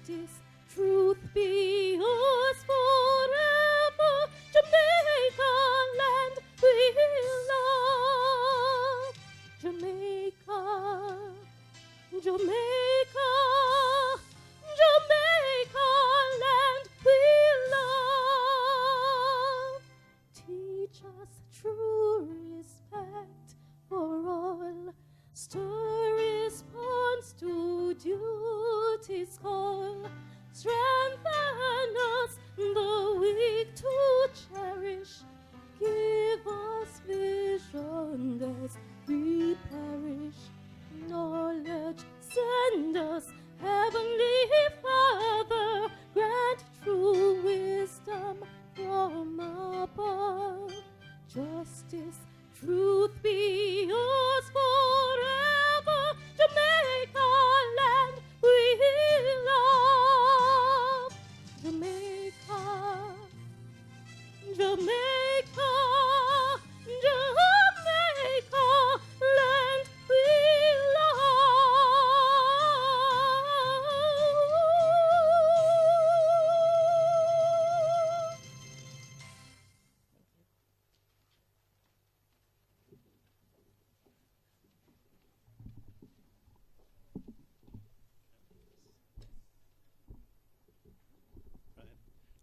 justice, truth be yours forever. Jamaica land we love. Jamaica, Jamaica, Jamaica land we love. Teach us true respect for all. Stir response to duty's call. Strengthen us, the weak to cherish. Give us vision lest we perish. Knowledge send us, Heavenly Father. Grant true wisdom from above. Justice, truth be yours forever. Jamaica land we love. Jamaica, Jamaica, Jamaica land we love.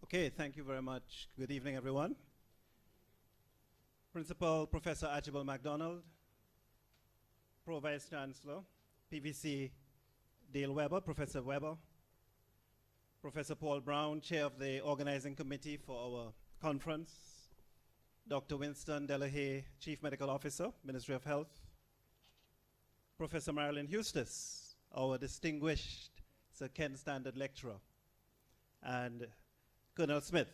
Okay, thank you very much. Good evening, everyone. Principal Professor Archibald MacDonald, Pro Vice Chancellor, PVC Dale Weber, Professor Weber, Professor Paul Brown, Chair of the Organizing Committee for our conference, Dr. Winston Delahaye, Chief Medical Officer, Ministry of Health, Professor Marilyn Eustace, our distinguished Sir Ken Standard Lecturer, and Colonel Smith.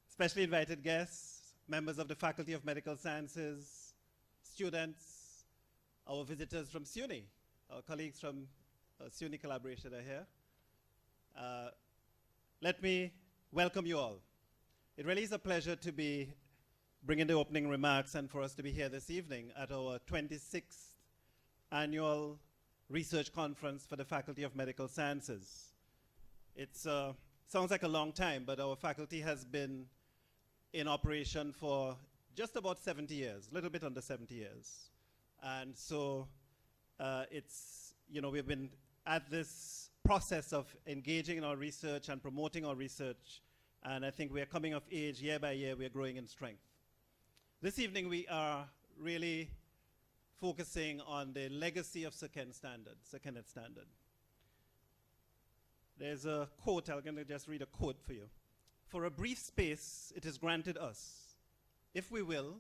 Specially invited guests, members of the Faculty of Medical Sciences, students, our visitors from SUNY, our colleagues from SUNY Collaboration are here. Let me welcome you all. It really is a pleasure to be bringing the opening remarks and for us to be here this evening at our 26th annual research conference for the Faculty of Medical Sciences. It sounds like a long time, but our faculty has been in operation for just about 70 years, a little bit under 70 years. And so we've been at this process of engaging in our research and promoting our research, and I think we are coming of age year by year. We are growing in strength. This evening we are really focusing on the legacy of Sir Ken Standard, Sir Kenneth Standard. There's a quote, I'm going to just read a quote for you. For a brief space, it is granted us, if we will,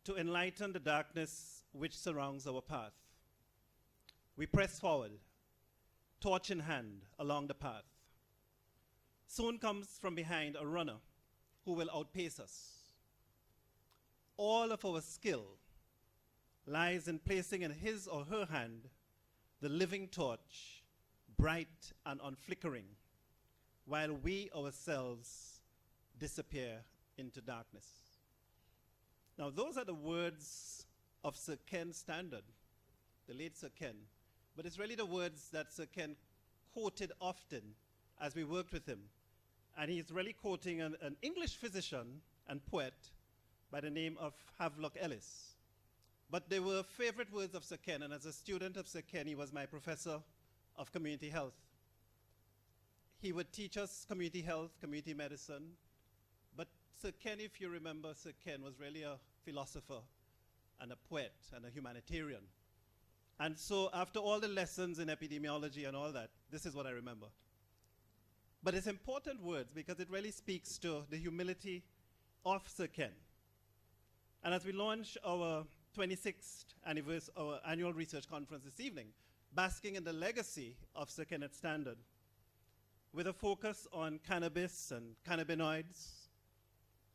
to enlighten the darkness which surrounds our path. We press forward, torch in hand, along the path. Soon comes from behind a runner who will outpace us. All of our skill lies in placing in his or her hand the living torch, bright and unflickering, while we ourselves disappear into darkness. Now, those are the words of Sir Ken Standard, the late Sir Ken, but it's really the words that Sir Ken quoted often as we worked with him. And he's really quoting an English physician and poet by the name of Havelock Ellis. But they were favorite words of Sir Ken, and as a student of Sir Ken, he was my professor of community health. He would teach us community health, community medicine, but Sir Ken, if you remember, Sir Ken was really a philosopher and a poet and a humanitarian. And so after all the lessons in epidemiology and all that, this is what I remember. But it's important words because it really speaks to the humility of Sir Ken. And as we launch our 26th anniversary, our annual research conference this evening, basking in the legacy of Sir Kenneth Standard, with a focus on cannabis and cannabinoids,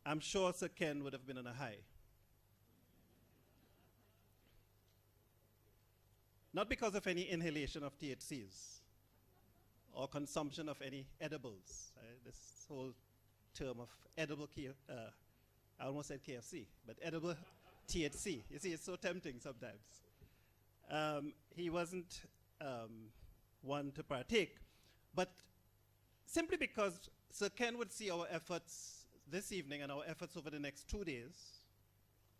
I'm sure Sir Ken would have been on a high. Not because of any inhalation of THCs or consumption of any edibles. This whole term of edible, I almost said KFC, but edible THC. You see, it's so tempting sometimes. He wasn't one to partake. But simply because Sir Ken would see our efforts this evening and our efforts over the next 2 days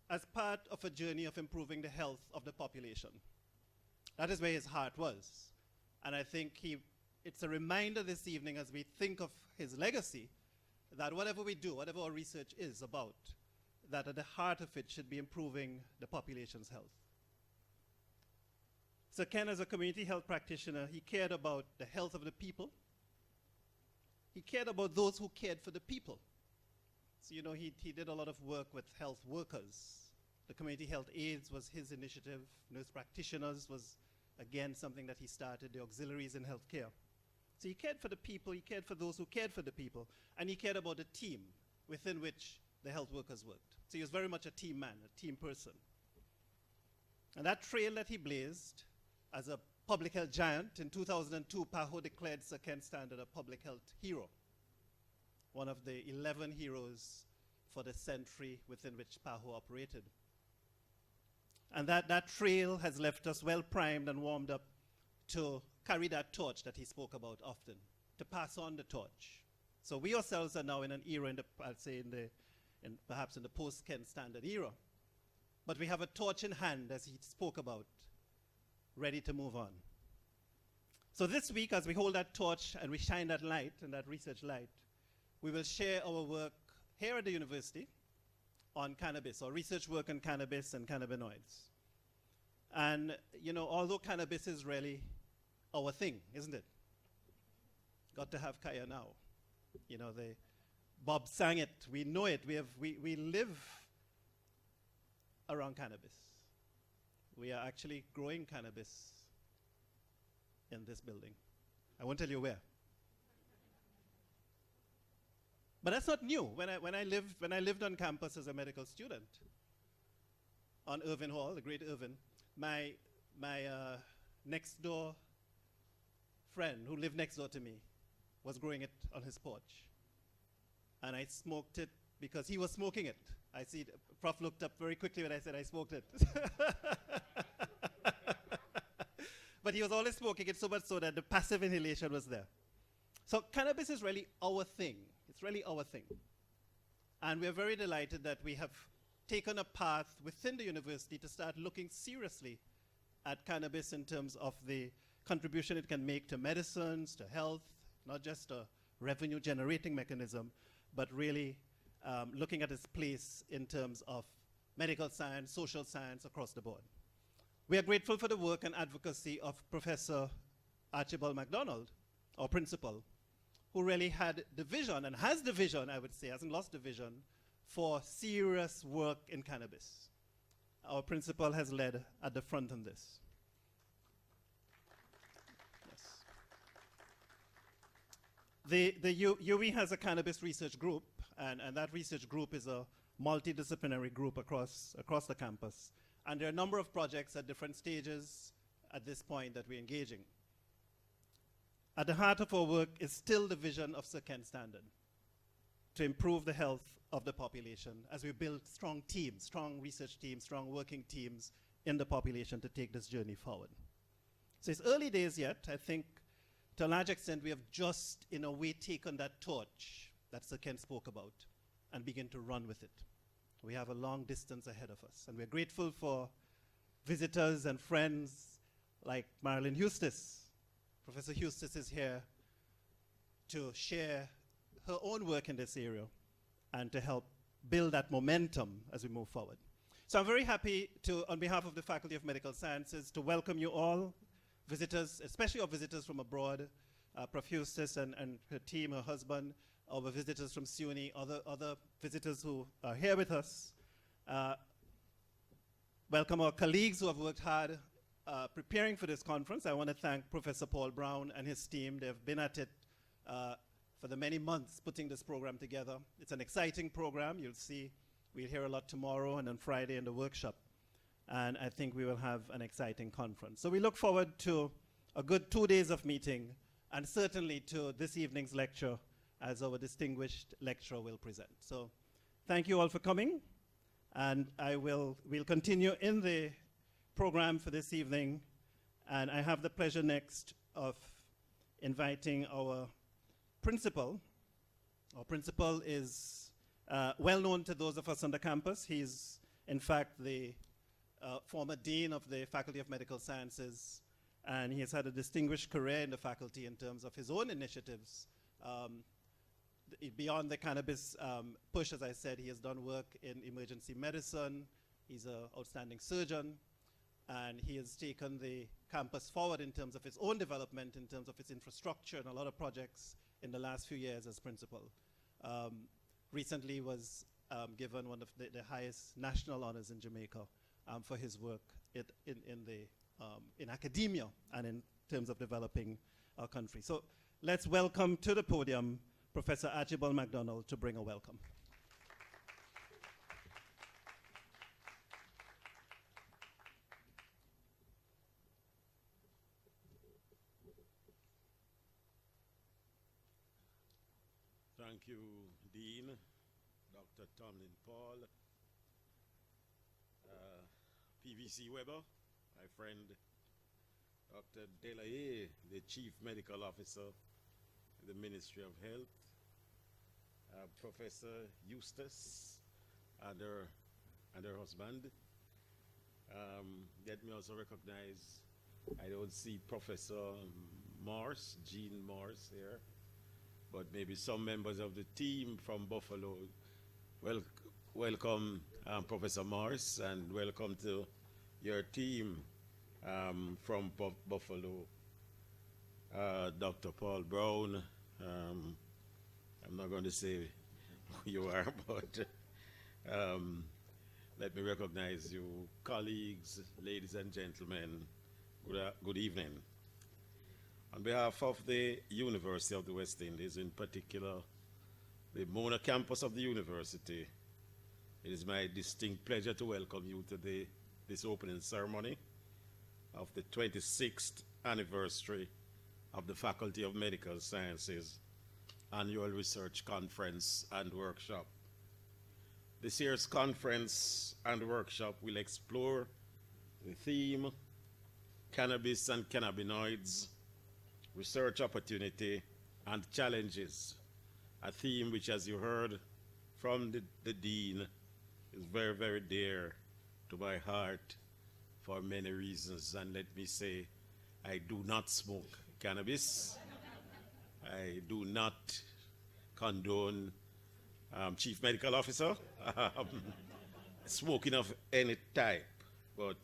as part of a journey of improving the health of the population. That is where his heart was. And I think it's a reminder this evening as we think of his legacy that whatever we do, whatever our research is about, that at the heart of it should be improving the population's health. Sir Ken, as a community health practitioner, he cared about the health of the people. He cared about those who cared for the people. So, you know, he did a lot of work with health workers. The community health aides was his initiative. Nurse practitioners was, again, something that he started, the auxiliaries in healthcare. So he cared for the people, he cared for those who cared for the people, and he cared about the team within which the health workers worked. So he was very much a team man, a team person. And that trail that he blazed as a public health giant, in 2002, PAHO declared Sir Ken Standard a public health hero, one of the 11 heroes for the century within which PAHO operated. And that trail has left us well primed and warmed up to carry that torch that he spoke about often, to pass on the torch. So we ourselves are now in an era, I'd say perhaps in the post-Ken Standard era. But we have a torch in hand, as he spoke about, ready to move on. So this week, as we hold that torch and we shine that light, and that research light, we will share our work here at the university on cannabis, or research work on cannabis and cannabinoids. And, you know, although cannabis is really our thing, isn't it? Got to have Kaya now. You know, Bob sang it, we know it, we live around cannabis. We are actually growing cannabis in this building. I won't tell you where. But that's not new. When I lived on campus as a medical student on Irvin Hall, the great Irvin, my next door friend who lived next door to me was growing it on his porch. And I smoked it because he was smoking it. I see, Prof looked up very quickly when I said I smoked it. But he was always smoking it so much so that the passive inhalation was there. So cannabis is really our thing. It's really our thing. And we're very delighted that we have taken a path within the university to start looking seriously at cannabis in terms of the contribution it can make to medicines, to health, not just a revenue generating mechanism, but really looking at its place in terms of medical science, social science across the board. We are grateful for the work and advocacy of Professor Archibald MacDonald, our principal, who really had the vision, and has the vision, I would say, hasn't lost the vision, for serious work in cannabis. Our principal has led at the front on this. Yes. The UWI has a cannabis research group, and that research group is a multidisciplinary group across the campus. And there are a number of projects at different stages at this point that we're engaging. At the heart of our work is still the vision of Sir Ken Standard, to improve the health of the population as we build strong teams, strong research teams, strong working teams in the population to take this journey forward. So it's early days yet. I think to a large extent we have just, in a way, taken that torch that Sir Ken spoke about and begin to run with it. We have a long distance ahead of us, and we're grateful for visitors and friends like Marilyn Eustace. Professor Eustace is here to share her own work in this area and to help build that momentum as we move forward. So I'm very happy to, on behalf of the Faculty of Medical Sciences, to welcome you all, visitors, especially our visitors from abroad, Prof. Eustace and her team, her husband, our visitors from SUNY, other visitors who are here with us. Welcome our colleagues who have worked hard preparing for this conference. I want to thank Professor Paul Brown and his team. They've been at it for the many months putting this program together. It's an exciting program. You'll see, we'll hear a lot tomorrow and on Friday in the workshop. And I think we will have an exciting conference. So we look forward to a good 2 days of meeting, and certainly to this evening's lecture, as our distinguished lecturer will present. So thank you all for coming, and we'll continue in the program for this evening, and I have the pleasure next of inviting our principal. Our principal is well known to those of us on the campus. He's, in fact, the former dean of the Faculty of Medical Sciences, and he has had a distinguished career in the faculty in terms of his own initiatives. Beyond the cannabis push, as I said, he has done work in emergency medicine. He's an outstanding surgeon, and he has taken the campus forward in terms of its own development, in terms of its infrastructure, and a lot of projects in the last few years as principal. Recently was given one of the highest national honors in Jamaica for his work in academia and in terms of developing our country. So let's welcome to the podium Professor Archibald MacDonald to bring a welcome. Thank you, Dean, Dr. Tomlin Paul, PVC Weber, my friend, Dr. Delahaye, the Chief Medical Officer in the Ministry of Health, Professor Eustace and her husband. Let me also recognize, I don't see Professor Morse, Jean Morse here, but maybe some members of the team from Buffalo. Welcome, Professor Morse, and welcome to your team from Buffalo. Dr. Paul Brown, I'm not going to say who you are, but let me recognize you, colleagues, ladies and gentlemen, good evening. On behalf of the University of the West Indies, in particular, the Mona campus of the university, it is my distinct pleasure to welcome you to this opening ceremony of the 26th anniversary of the Faculty of Medical Sciences Annual Research Conference and Workshop. This year's conference and workshop will explore the theme, Cannabis and Cannabinoids, Research Opportunity and Challenges, a theme which, as you heard from the Dean, is very, very dear to my heart for many reasons. And let me say, I do not smoke cannabis. I do not condone, Chief Medical Officer, smoking of any type, but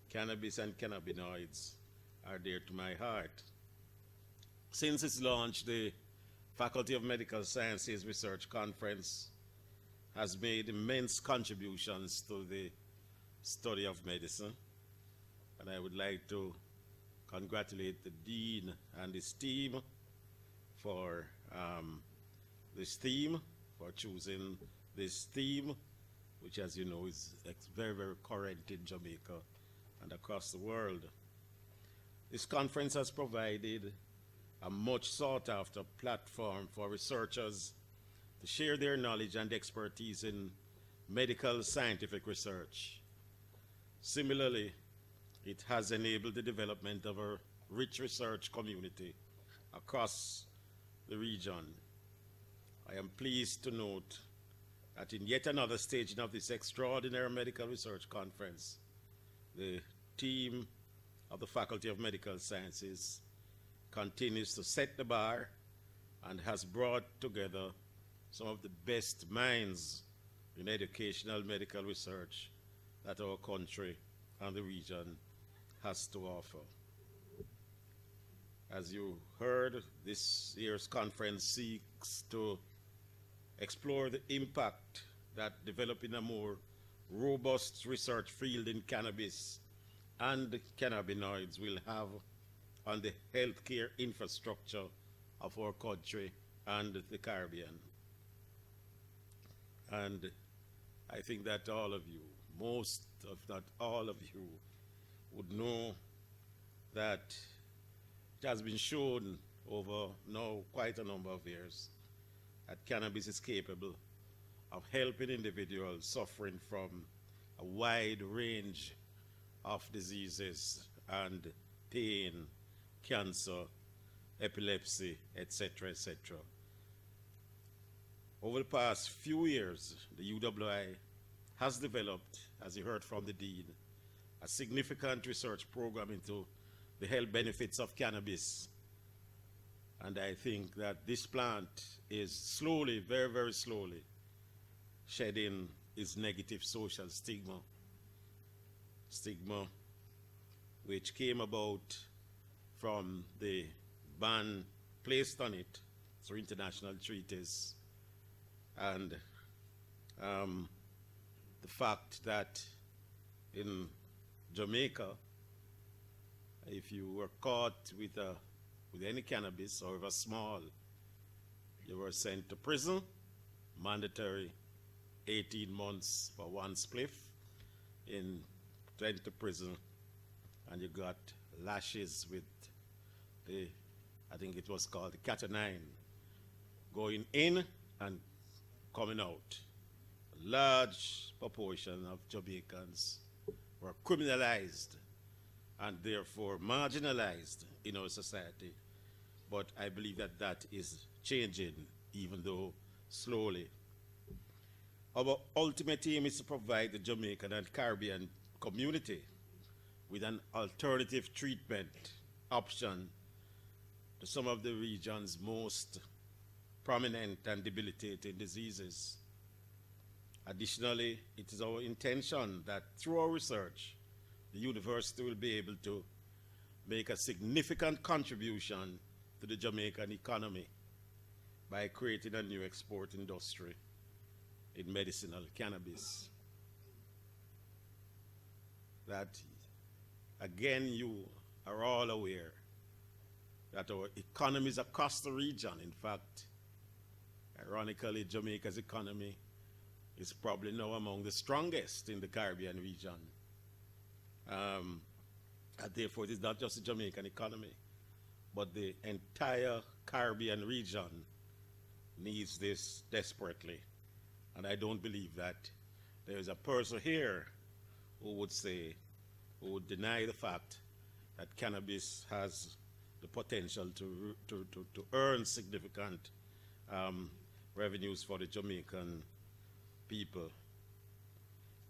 cannabis and cannabinoids are dear to my heart. Since its launch, the Faculty of Medical Sciences Research Conference has made immense contributions to the study of medicine, and I would like to congratulate the Dean and his team for this theme, for choosing this theme, which, as you know, is very, very current in Jamaica and across the world. This conference has provided a much sought after platform for researchers to share their knowledge and expertise in medical scientific research. Similarly, it has enabled the development of a rich research community across the region. I am pleased to note that in yet another staging of this extraordinary medical research conference, the team of the Faculty of Medical Sciences continues to set the bar and has brought together some of the best minds in educational medical research that our country and the region has to offer. As you heard, this year's conference seeks to explore the impact that developing a more robust research field in cannabis and cannabinoids will have on the healthcare infrastructure of our country and the Caribbean. And I think that all of you, most if not all of you, would know that it has been shown over now quite a number of years that cannabis is capable of helping individuals suffering from a wide range of diseases and pain, cancer, epilepsy, etc., etc. Over the past few years, the UWI has developed, as you heard from the Dean, a significant research program into the health benefits of cannabis. And I think that this plant is slowly, very, very slowly, shedding its negative social stigma. Stigma which came about from the ban placed on it through international treaties and the fact that in Jamaica, if you were caught with any cannabis, however small, you were sent to prison, mandatory 18 months for one spliff, went to prison, and you got lashes with I think it was called the cat o' nine, going in and coming out. A large proportion of Jamaicans were criminalized and therefore marginalized in our society. But I believe that that is changing, even though slowly. Our ultimate aim is to provide the Jamaican and Caribbean community with an alternative treatment option to some of the region's most prominent and debilitating diseases. Additionally, it is our intention that through our research, the university will be able to make a significant contribution to the Jamaican economy by creating a new export industry in medicinal cannabis. That, again, you are all aware that our economies across the region, in fact, ironically, Jamaica's economy is probably now among the strongest in the Caribbean region. And therefore, it is not just the Jamaican economy, but the entire Caribbean region needs this desperately. And I don't believe that there is a person here who would say, who would deny the fact that cannabis has the potential to earn significant revenues for the Jamaican people.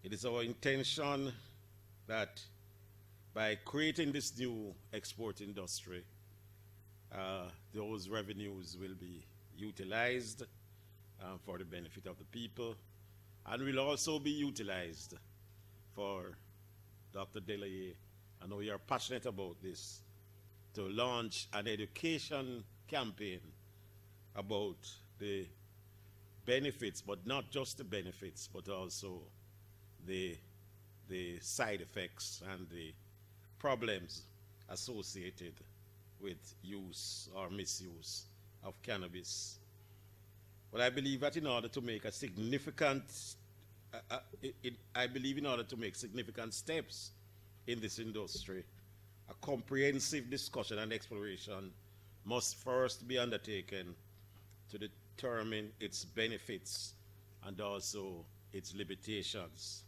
It is our intention that by creating this new export industry, those revenues will be utilized for the benefit of the people, and will also be utilized for Dr. Delaye. I know you are passionate about this, to launch an education campaign about the benefits, but not just the benefits, but also the side effects and the problems associated with use or misuse of cannabis. But I believe that in order to make a significant, I believe in order to make significant steps in this industry, a comprehensive discussion and exploration must first be undertaken to determine its benefits and also its limitations.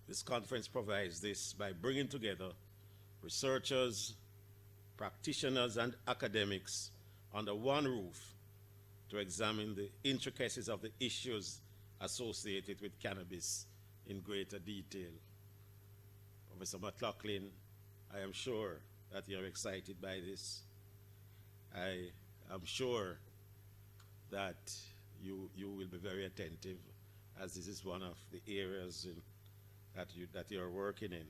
This conference provides this by bringing together researchers, practitioners, and academics under one roof to examine the intricacies of the issues associated with cannabis in greater detail. Professor McLaughlin, I am sure that you're excited by this. I am sure that you will be very attentive, as this is one of the areas that you're working in.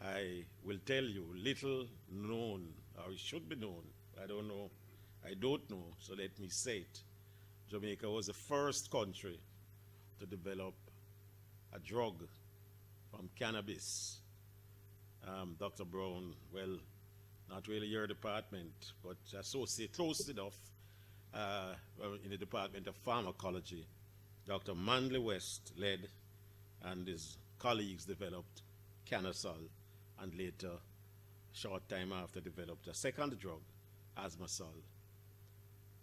I will tell you, little known, or it should be known, I don't know, so let me say it. Jamaica was the first country to develop a drug from cannabis. Dr. Brown, well, not really your department, but associate close enough in the Department of Pharmacology. Dr. Manley West led, and his colleagues developed Canasol, and later, short time after, developed a second drug, Asmasol.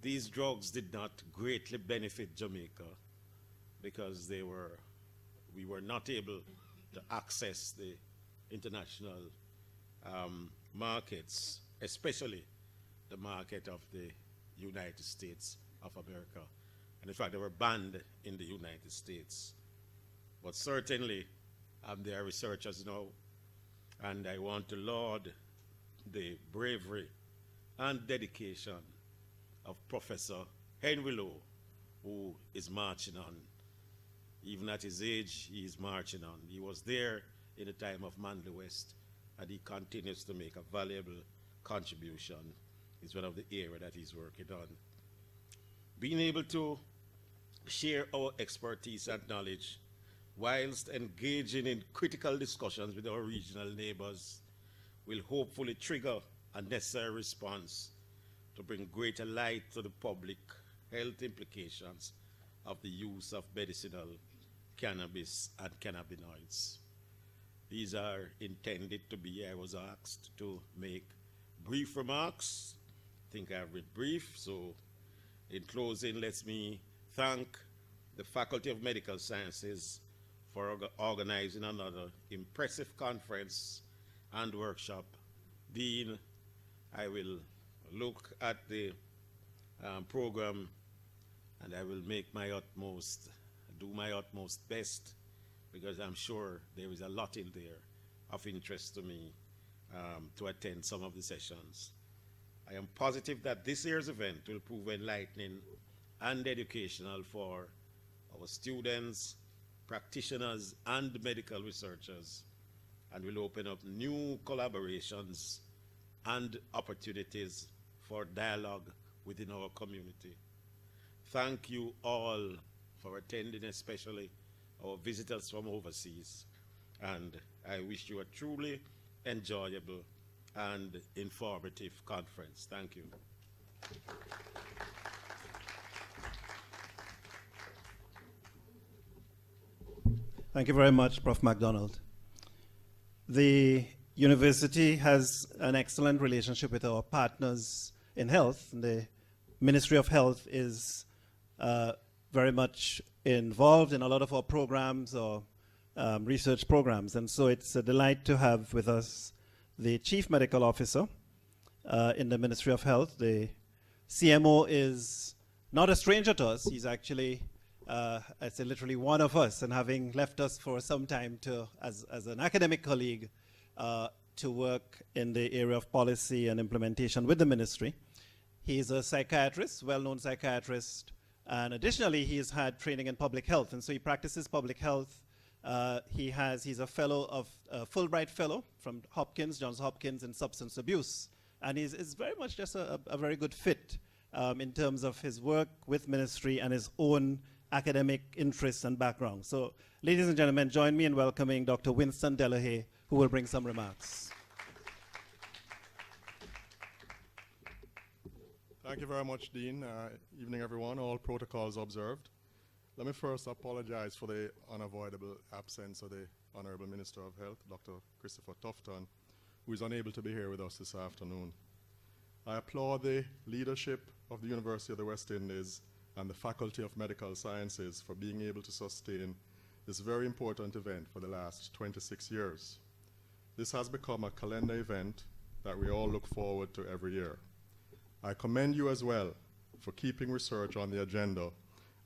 These drugs did not greatly benefit Jamaica because we were not able to access the international markets, especially the market of the United States of America. And in fact, they were banned in the United States. But certainly, they are researchers now, and I want to laud the bravery and dedication of Professor Henry Lowe, who is marching on. Even at his age, he is marching on. He was there in the time of Manley West, and he continues to make a valuable contribution. It's one of the areas that he's working on. Being able to share our expertise and knowledge whilst engaging in critical discussions with our regional neighbors will hopefully trigger a necessary response to bring greater light to the public health implications of the use of medicinal cannabis and cannabinoids. These are intended to be, I was asked to make brief remarks. I think I've been brief, so in closing, let me thank the Faculty of Medical Sciences for organizing another impressive conference and workshop. Dean, I will look at the program and I will make my utmost, do my utmost best, because I'm sure there is a lot in there of interest to me to attend some of the sessions. I am positive that this year's event will prove enlightening and educational for our students, practitioners, and medical researchers, and will open up new collaborations and opportunities for dialogue within our community. Thank you all for attending, especially our visitors from overseas, and I wish you a truly enjoyable and informative conference. Thank you. Thank you very much, Prof. MacDonald. The university has an excellent relationship with our partners in health. The Ministry of Health is very much involved in a lot of our programs or research programs. And so it's a delight to have with us the Chief Medical Officer in the Ministry of Health. The CMO is not a stranger to us. He's actually, I'd say, literally one of us, and having left us for some time to, as an academic colleague, to work in the area of policy and implementation with the ministry. He's a psychiatrist, well-known psychiatrist, and additionally, he's had training in public health, and so he practices public health. He's a fellow of Fulbright Fellow from Hopkins, Johns Hopkins, in substance abuse, and is very much just a very good fit in terms of his work with ministry and his own academic interests and background. So, ladies and gentlemen, join me in welcoming Dr. Winston Delahaye, who will bring some remarks. Thank you very much, Dean. Evening, everyone. All protocols observed. Let me first apologize for the unavoidable absence of the Honorable Minister of Health, Dr. Christopher Tufton, who is unable to be here with us this afternoon. I applaud the leadership of the University of the West Indies and the Faculty of Medical Sciences for being able to sustain this very important event for the last 26 years. This has become a calendar event that we all look forward to every year. I commend you as well for keeping research on the agenda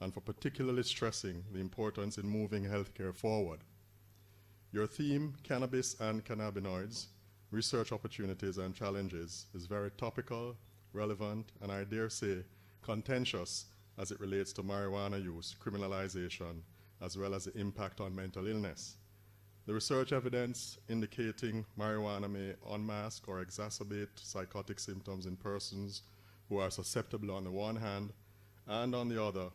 and for particularly stressing the importance in moving healthcare forward. Your theme, Cannabis and Cannabinoids, Research Opportunities and Challenges, is very topical, relevant, and I dare say contentious as it relates to marijuana use, criminalization, as well as the impact on mental illness. The research evidence indicating marijuana may unmask or exacerbate psychotic symptoms in persons who are susceptible on the one hand, and on the other,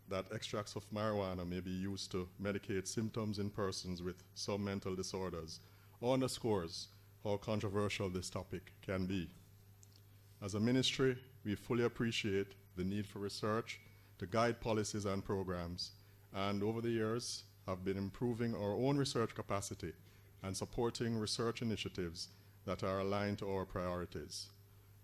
that extracts of marijuana may be used to medicate symptoms in persons with some mental disorders, underscores how controversial this topic can be. As a ministry, we fully appreciate the need for research to guide policies and programs, and over the years have been improving our own research capacity and supporting research initiatives that are aligned to our priorities.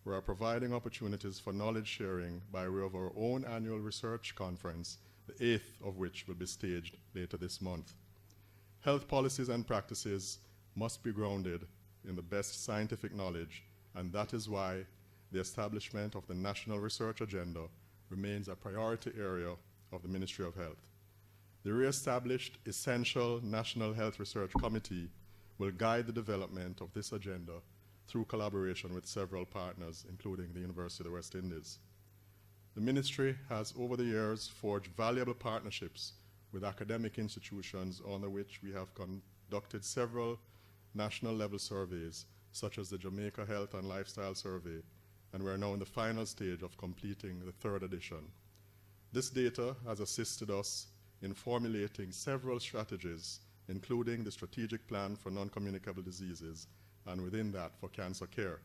We are providing opportunities for knowledge sharing by way of our own annual research conference, the 8th of which will be staged later this month. Health policies and practices must be grounded in the best scientific knowledge, and that is why the establishment of the National Research Agenda remains a priority area of the Ministry of Health. The re-established Essential National Health Research Committee will guide the development of this agenda through collaboration with several partners, including the University of the West Indies. The Ministry has, over the years, forged valuable partnerships with academic institutions, under which we have conducted several national-level surveys, such as the Jamaica Health and Lifestyle Survey, and we are now in the final stage of completing the 3rd edition. This data has assisted us in formulating several strategies, including the strategic plan for non-communicable diseases, and within that, for cancer care.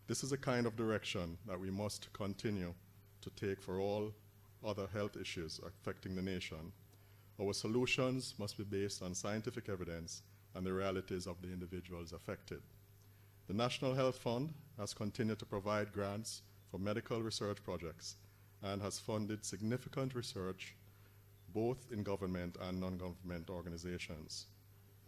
This is a kind of direction that we must continue to take for all other health issues affecting the nation. Our solutions must be based on scientific evidence and the realities of the individuals affected. The National Health Fund has continued to provide grants for medical research projects and has funded significant research both in government and non-government organizations.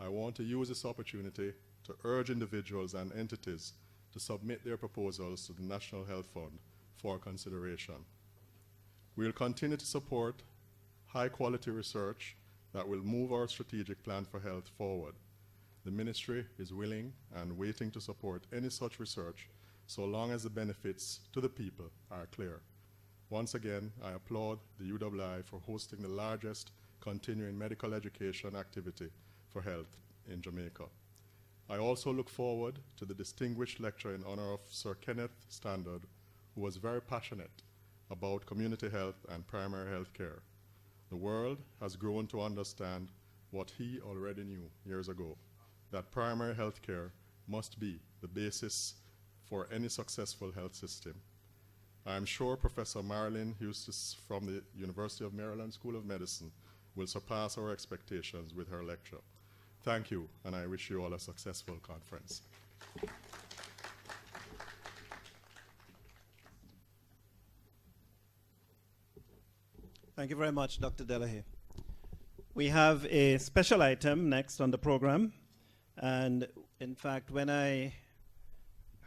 I want to use this opportunity to urge individuals and entities to submit their proposals to the National Health Fund for consideration. We will continue to support high-quality research that will move our strategic plan for health forward. The Ministry is willing and waiting to support any such research so long as the benefits to the people are clear. Once again, I applaud the UWI for hosting the largest continuing medical education activity for health in Jamaica. I also look forward to the distinguished lecture in honor of Sir Kenneth Standard, who was very passionate about community health and primary health care. The world has grown to understand what he already knew years ago, that primary health care must be the basis for any successful health system. I am sure Professor Marilyn Eustace from the University of Maryland School of Medicine will surpass our expectations with her lecture. Thank you, and I wish you all a successful conference. Thank you very much, Dr. Delahaye. We have a special item next on the program. And in fact, when I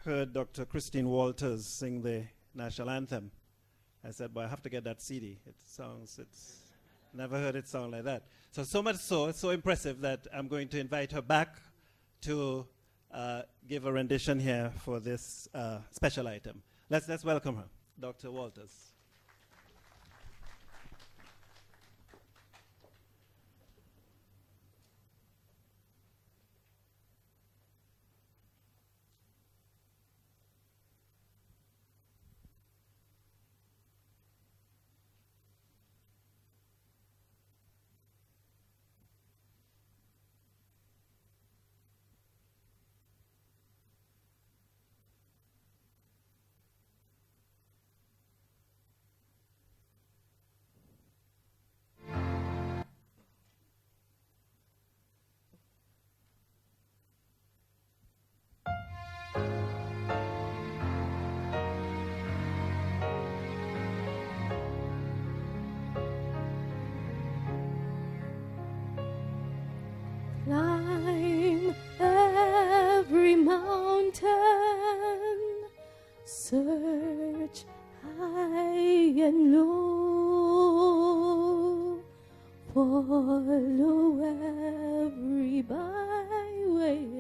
heard Dr. Christine Walters sing the national anthem, I said, well, I have to get that CD. It's never heard it sound like that. So much so, it's so impressive that I'm going to invite her back to give a rendition here for this special item. Let's welcome her, Dr. Walters. Climb every mountain, search high and low, follow every byway,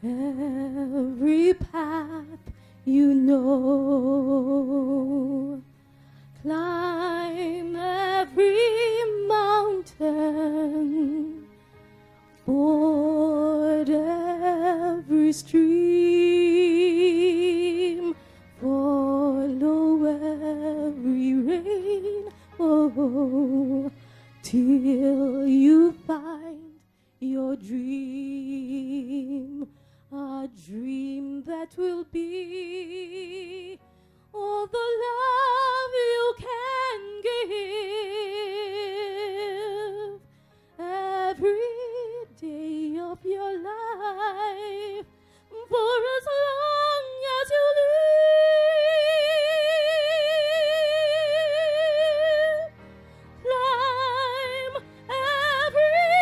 every path you know. Climb every mountain, ford every stream, follow every rain, oh, till you find your dream, a dream that will be all the love you can give every day of your life, for as long as you live. Climb every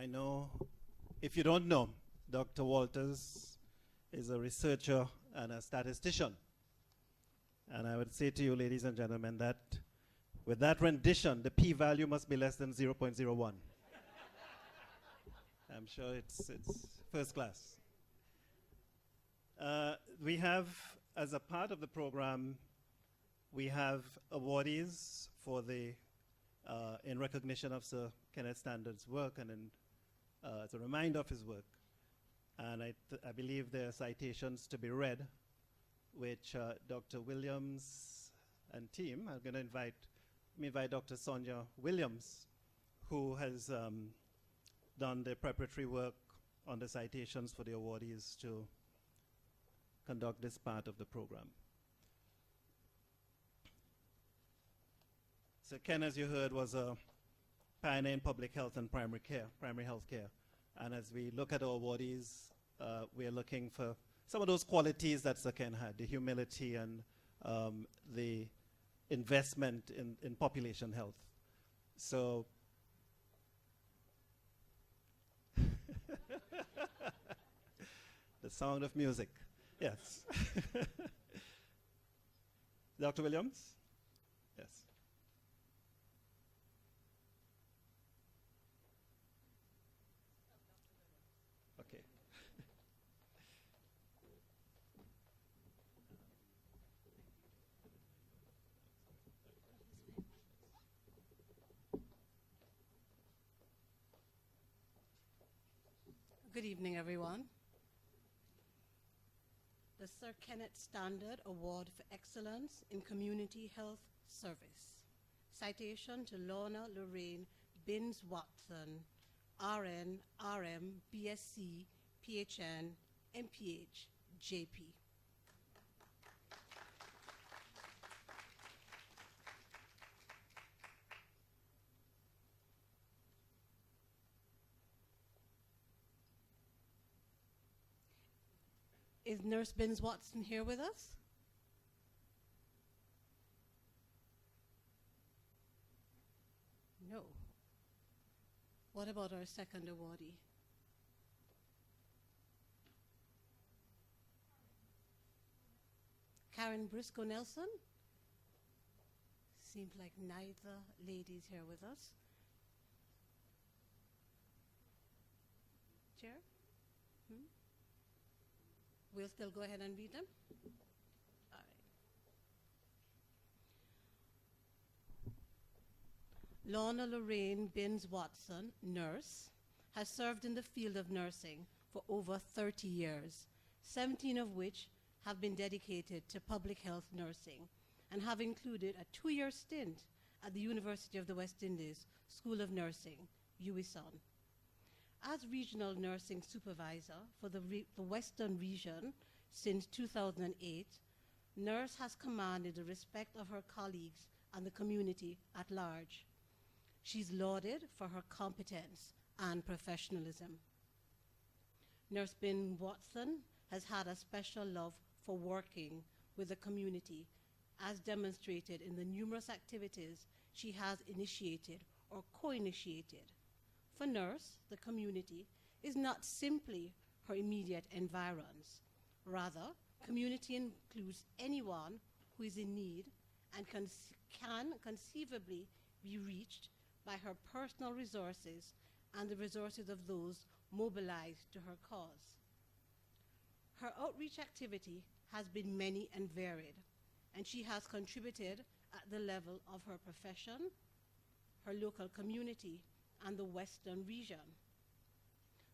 I know, if you don't know, Dr. Walters is a researcher and a statistician. And I would say to you, ladies and gentlemen, that with that rendition, the p-value must be less than 0.01. I'm sure it's first class. We have, as a part of the program, we have awardees for the, in recognition of Sir Kenneth Standard's work and as a reminder of his work. And I believe there are citations to be read, which Dr. Williams and team, I'm going to invite Dr. Sonia Williams, who has done the preparatory work on the citations for the awardees to conduct this part of the program. So Ken, as you heard, was a pioneer in public health and primary health care. And as we look at our awardees, we are looking for some of those qualities that Sir Ken had, the humility and the investment in population health. So the sound of music, yes. Dr. Williams? Yes. Okay. Good evening, everyone. The Sir Kenneth Standard Award for Excellence in Community Health Service. Citation to Lorna Lorraine Binns Watson, RN, RM, BSc, PHN, MPH, JP. Is Nurse Binns Watson here with us? No. What about our second awardee? Karen Briscoe Nelson? Seems like neither lady's here with us. Chair? We'll still go ahead and read them? All right. Lorna Lorraine Binns Watson, nurse, has served in the field of nursing for over 30 years, 17 of which have been dedicated to public health nursing and have included a 2-year stint at the University of the West Indies School of Nursing, UWISON. As Regional Nursing Supervisor for the Western Region since 2008, Nurse has commanded the respect of her colleagues and the community at large. She's lauded for her competence and professionalism. Nurse Binns Watson has had a special love for working with the community, as demonstrated in the numerous activities she has initiated or co-initiated. For Nurse, the community is not simply her immediate environs. Rather, community includes anyone who is in need and can conceivably be reached by her personal resources and the resources of those mobilized to her cause. Her outreach activity has been many and varied, and she has contributed at the level of her profession, her local community, and the Western region.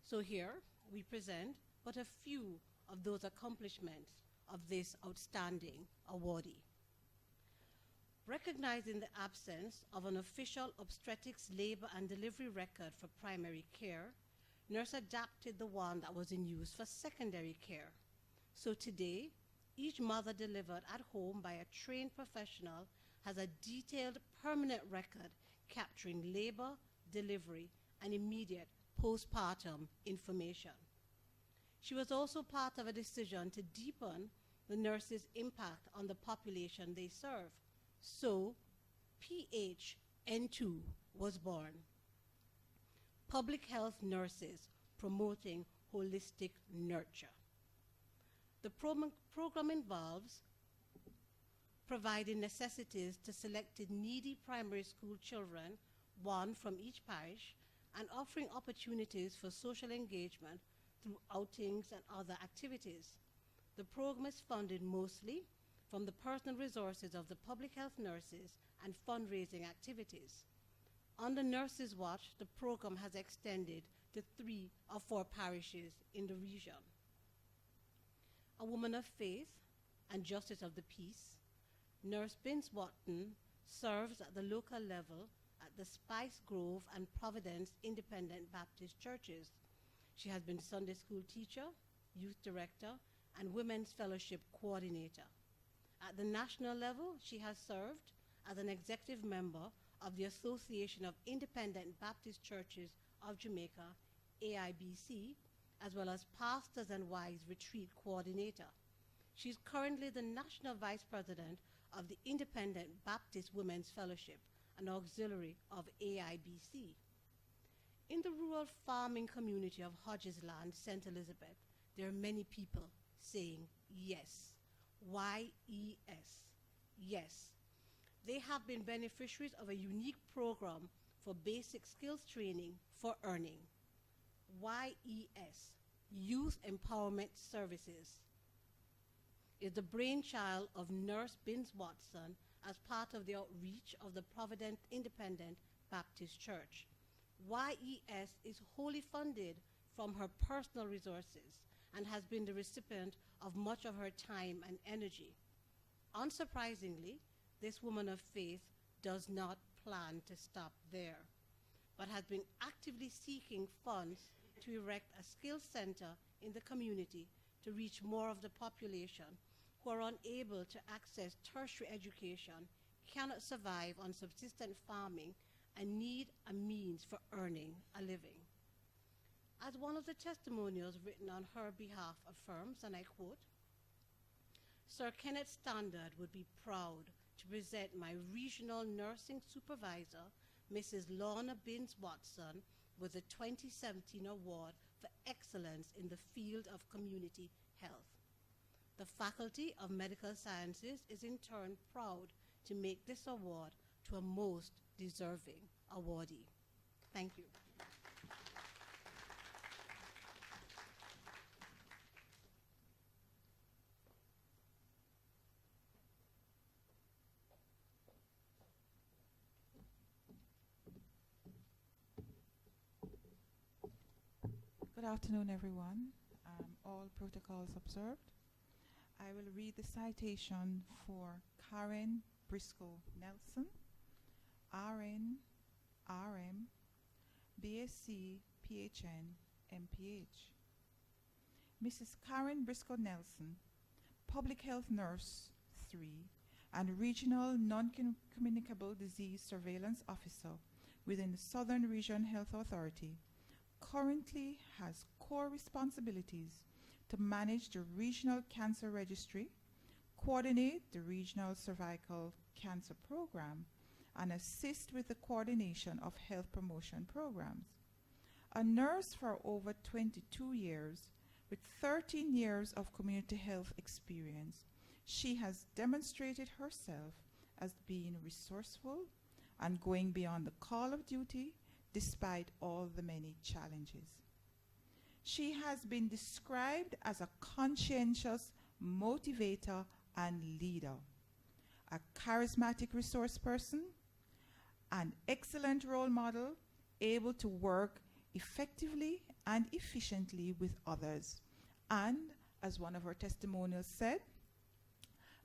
So here we present but a few of those accomplishments of this outstanding awardee. Recognizing the absence of an official obstetrics labor and delivery record for primary care, Nurse adapted the one that was in use for secondary care. So today, each mother delivered at home by a trained professional has a detailed permanent record capturing labor, delivery, and immediate postpartum information. She was also part of a decision to deepen the nurses' impact on the population they serve. So, PHN2 was born. Public health nurses promoting holistic nurture. The program involves providing necessities to selected needy primary school children, one from each parish, and offering opportunities for social engagement through outings and other activities. The program is funded mostly from the personal resources of the public health nurses and fundraising activities. Under Nurses Watch, the program has extended to 3 or 4 parishes in the region. A woman of faith and justice of the peace, Nurse Binns Watson serves at the local level at the Spice Grove and Providence Independent Baptist churches. She has been Sunday school teacher, youth director, and women's fellowship coordinator. At the national level, she has served as an executive member of the Association of Independent Baptist Churches of Jamaica, AIBC, as well as Pastors and Wives Retreat Coordinator. She is currently the National Vice President of the Independent Baptist Women's Fellowship, an auxiliary of AIBC. In the rural farming community of Hodges Land, St. Elizabeth, there are many people saying yes. Y-E-S. Yes. They have been beneficiaries of a unique program for basic skills training for earning. YES, Youth Empowerment Services, is the brainchild of Nurse Binns Watson as part of the outreach of the Providence Independent Baptist Church. YES is wholly funded from her personal resources and has been the recipient of much of her time and energy. Unsurprisingly, this woman of faith does not plan to stop there, but has been actively seeking funds to erect a skills center in the community to reach more of the population who are unable to access tertiary education, cannot survive on subsistent farming, and need a means for earning a living. As one of the testimonials written on her behalf affirms, and I quote, "Sir Kenneth Standard would be proud to present my regional nursing supervisor, Mrs. Lorna Binns Watson, with the 2017 award for excellence in the field of community health. The Faculty of Medical Sciences is in turn proud to make this award to a most deserving awardee." Thank you. Good afternoon, everyone. All protocols observed. I will read the citation for Karen Briscoe Nelson, RN, RM, BSc, PHN, MPH. Mrs. Karen Briscoe Nelson, Public Health Nurse 3 and Regional Non-Communicable Disease Surveillance Officer within the Southern Region Health Authority, currently has core responsibilities to manage the Regional Cancer Registry, coordinate the Regional Cervical Cancer Program, and assist with the coordination of health promotion programs. A nurse for over 22 years, with 13 years of community health experience, she has demonstrated herself as being resourceful and going beyond the call of duty despite all the many challenges. She has been described as a conscientious motivator and leader, a charismatic resource person, an excellent role model, able to work effectively and efficiently with others, and, as one of her testimonials said,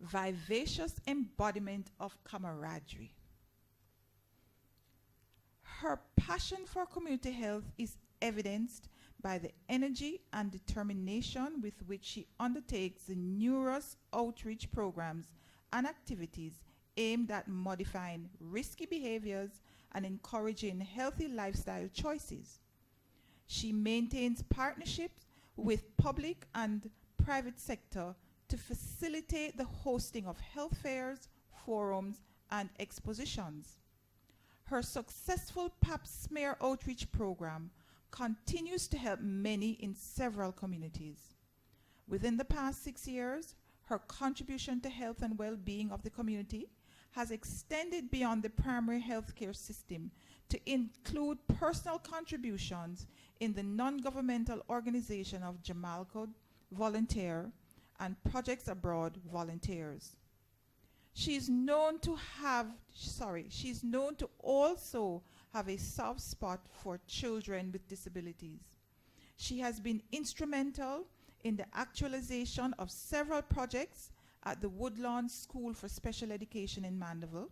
vivacious embodiment of camaraderie. Her passion for community health is evidenced by the energy and determination with which she undertakes the numerous outreach programs and activities aimed at modifying risky behaviors and encouraging healthy lifestyle choices. She maintains partnerships with public and private sector to facilitate the hosting of health fairs, forums, and expositions. Her successful pap smear outreach program continues to help many in several communities. Within the past 6 years, her contribution to health and well-being of the community has extended beyond the primary healthcare system to include personal contributions in the non-governmental organization of Jamalco Volunteer and Projects Abroad Volunteers. She's known to also have a soft spot for children with disabilities. She has been instrumental in the actualization of several projects at the Woodlawn School for Special Education in Mandeville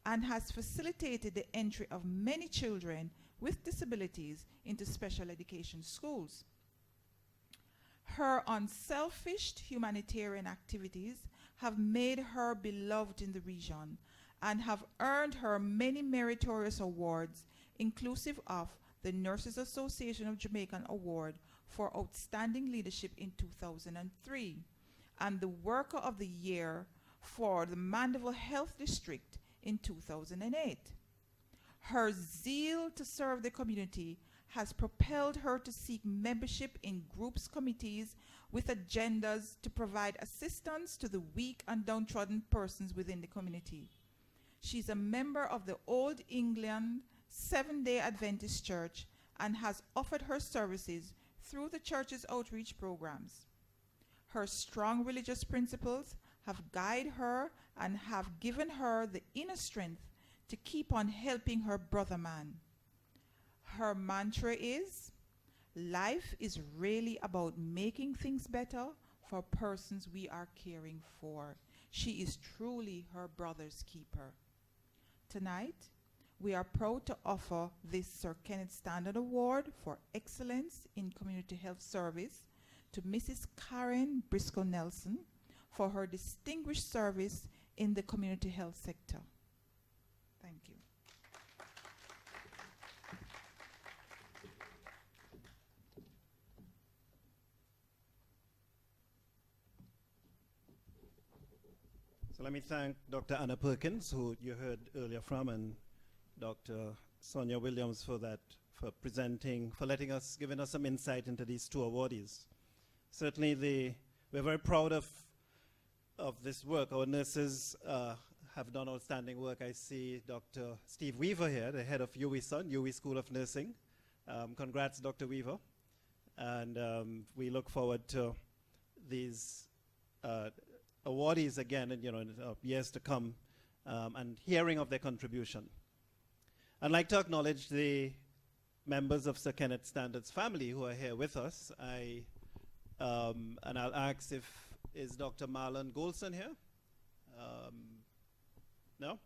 and has facilitated the entry of many children with disabilities into special education schools. Her unselfish humanitarian activities have made her beloved in the region and have earned her many meritorious awards, inclusive of the Nurses Association of Jamaica Award for Outstanding Leadership in 2003 and the Worker of the Year for the Mandeville Health District in 2008. Her zeal to serve the community has propelled her to seek membership in groups, committees with agendas to provide assistance to the weak and downtrodden persons within the community. She's a member of the Old England Seventh-day Adventist Church and has offered her services through the church's outreach programs. Her strong religious principles have guided her and have given her the inner strength to keep on helping her brother man. Her mantra is, life is really about making things better for persons we are caring for. She is truly her brother's keeper. Tonight, we are proud to offer this Sir Kenneth Standard Award for Excellence in Community Health Service to Mrs. Karen Briscoe Nelson for her distinguished service in the community health sector. Thank you. So let me thank Dr. Anna Perkins, who you heard earlier from, and Dr. Sonia Williams for presenting, for giving us some insight into these two awardees. Certainly we're very proud of this work. Our nurses have done outstanding work. I see Dr. Steve Weaver here, the head of UWI School of Nursing. Congrats, Dr. Weaver. And we look forward to these awardees again in years to come and hearing of their contribution. I'd like to acknowledge the members of Sir Kenneth Standard's family who are here with us. And I'll ask is Dr. Marlon Golson here? No?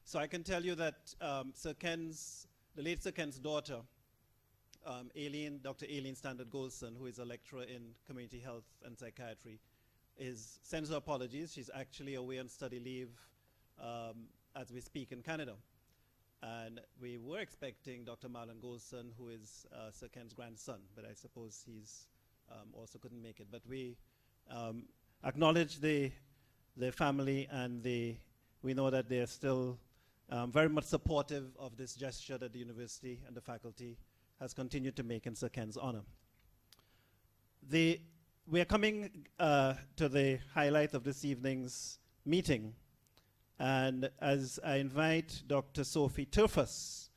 So I can tell you that the late Sir Ken's daughter, Dr. Aileen Standard Golson, who is a lecturer in community health and psychiatry, sends her apologies. She's actually away on study leave as we speak in Canada. And we were expecting Dr. Marlon Golson, who is Sir Ken's grandson, but I suppose he's also couldn't make it. But we acknowledge the family, and we know that they're still very much supportive of this gesture that the university and the faculty has continued to make in Sir Ken's honor. We are coming to the highlight of this evening's meeting. And as I invite Dr. Sophie Turfus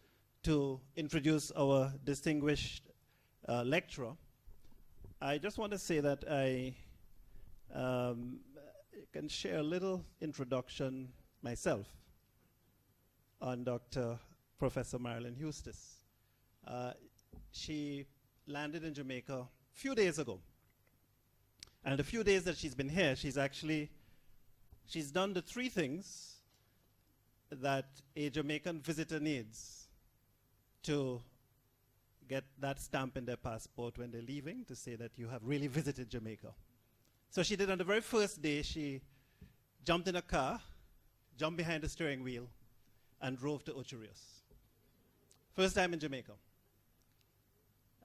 to introduce our distinguished lecturer, I just want to say that I can share a little introduction myself on Professor Marilyn Eustace. She landed in Jamaica a few days ago. And the few days that she's been here, she's done the three things that a Jamaican visitor needs to get that stamp in their passport when they're leaving to say that you have really visited Jamaica. So she did on the very first day. She jumped in a car, jumped behind the steering wheel, and drove to Ocho Rios. First time in Jamaica.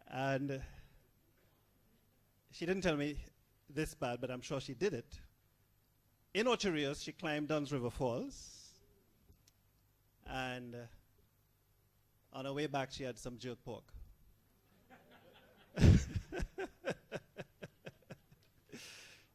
And she didn't tell me this bad, but I'm sure she did it. In Ocho Rios, she climbed Duns River Falls, And on her way back, she had some jerk pork.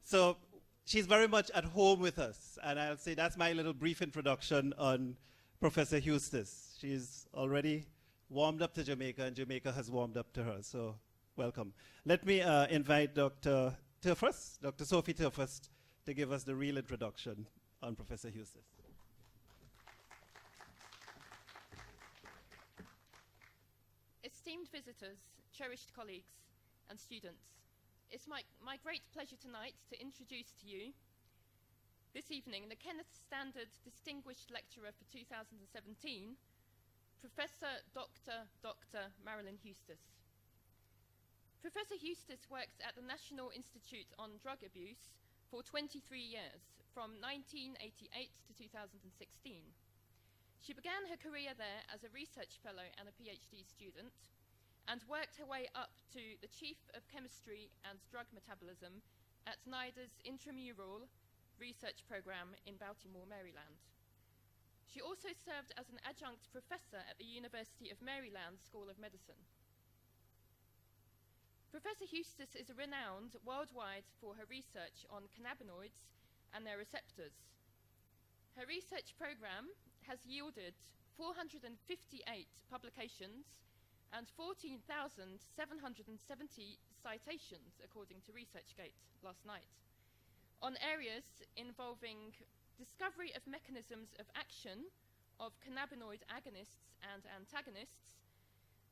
So she's very much at home with us. And I'll say that's my little brief introduction on Professor Eustace. She's already warmed up to Jamaica, and Jamaica has warmed up to her. So welcome. Let me invite Dr. Turfus, Dr. Sophie Turfus, to give us the real introduction on Professor Eustace. Esteemed visitors, cherished colleagues, and students, it's my great pleasure tonight to introduce to you this evening the Kenneth Standard Distinguished Lecturer for 2017, Professor Dr. Marilyn Eustace. Professor Eustace worked at the National Institute on Drug Abuse for 23 years, from 1988 to 2016. She began her career there as a research fellow and a PhD student, and worked her way up to the Chief of Chemistry and Drug Metabolism at NIDA's Intramural Research Program in Baltimore, Maryland. She also served as an adjunct professor at the University of Maryland School of Medicine. Professor Eustace is renowned worldwide for her research on cannabinoids and their receptors. Her research program has yielded 458 publications and 14,770 citations, according to ResearchGate last night, on areas involving discovery of mechanisms of action of cannabinoid agonists and antagonists,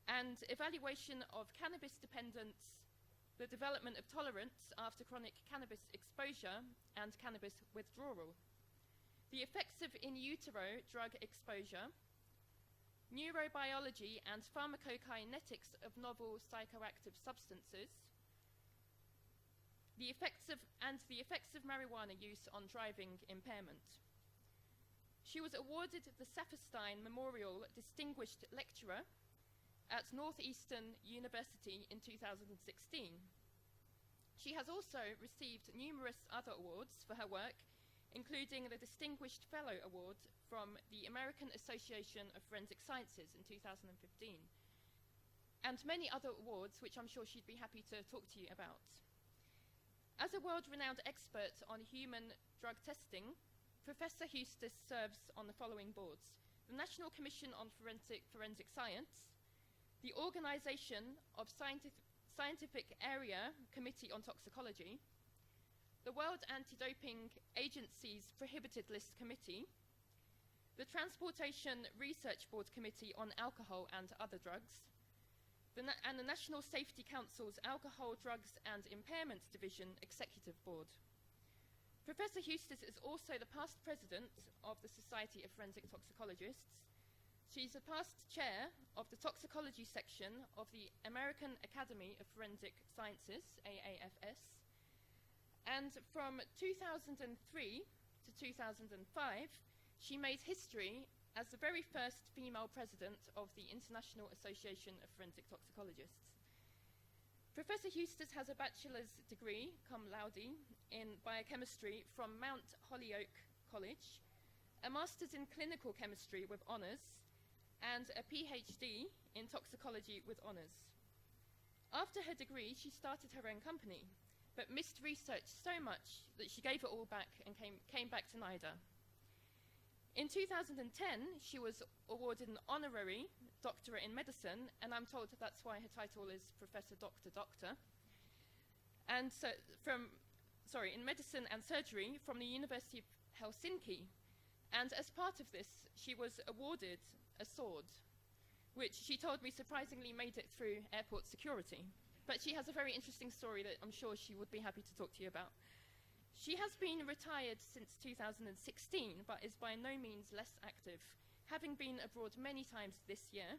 and evaluation of cannabis dependence, the development of tolerance after chronic cannabis exposure and cannabis withdrawal, the effects of in utero drug exposure, neurobiology and pharmacokinetics of novel psychoactive substances, the effects of marijuana use on driving impairment. She was awarded the Saperstein Memorial Distinguished Lecturer at Northeastern University in 2016. She has also received numerous other awards for her work, including the Distinguished Fellow Award from the American Association of Forensic Sciences in 2015, and many other awards which I'm sure she'd be happy to talk to you about. As a world-renowned expert on human drug testing, Professor Eustace serves on the following boards: the National Commission on Forensic Science, the Organization of Scientific Area Committee on Toxicology, the World Anti-Doping Agency's Prohibited List Committee, the Transportation Research Board Committee on Alcohol and Other Drugs, and the National Safety Council's Alcohol, Drugs and Impairment Division Executive Board. Professor Eustace is also the past president of the Society of Forensic Toxicologists. She's a past chair of the toxicology section of the American Academy of Forensic Sciences, AAFS, and from 2003 to 2005, she made history as the very first female president of the International Association of Forensic Toxicologists. Professor Eustace has a bachelor's degree, cum laude, in biochemistry from Mount Holyoke College, a master's in clinical chemistry with honours, and a PhD in toxicology with honours. After her degree, she started her own company, but missed research so much that she gave it all back and came back to NIDA. In 2010, she was awarded an honorary doctorate in medicine, and I'm told that that's why her title is Professor Doctor. And so in medicine and surgery from the University of Helsinki. And as part of this, she was awarded a sword, which she told me surprisingly made it through airport security. But she has a very interesting story that I'm sure she would be happy to talk to you about. She has been retired since 2016, but is by no means less active, having been abroad many times this year.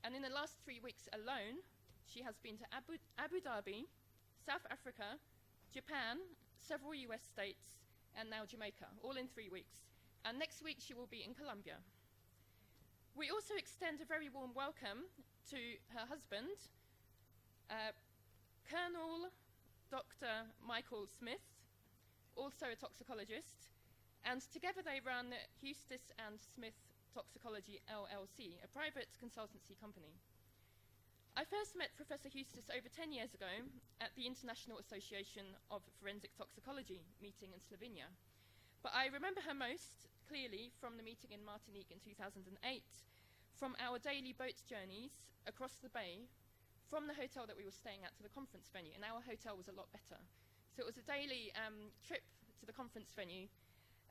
And in the last 3 weeks alone, she has been to Abu Dhabi, South Africa, Japan, several US states, and now Jamaica, all in 3 weeks. And next week she will be in Colombia. We also extend a very warm welcome to her husband, Colonel Dr. Michael Smith, also a toxicologist, and together they run Eustace and Smith Toxicology LLC, a private consultancy company. I first met Professor Hustis over 10 years ago at the International Association of Forensic Toxicology meeting in Slovenia. But I remember her most clearly from the meeting in Martinique in 2008, from our daily boat journeys across the bay, from the hotel that we were staying at to the conference venue, and our hotel was a lot better. So it was a daily trip to the conference venue,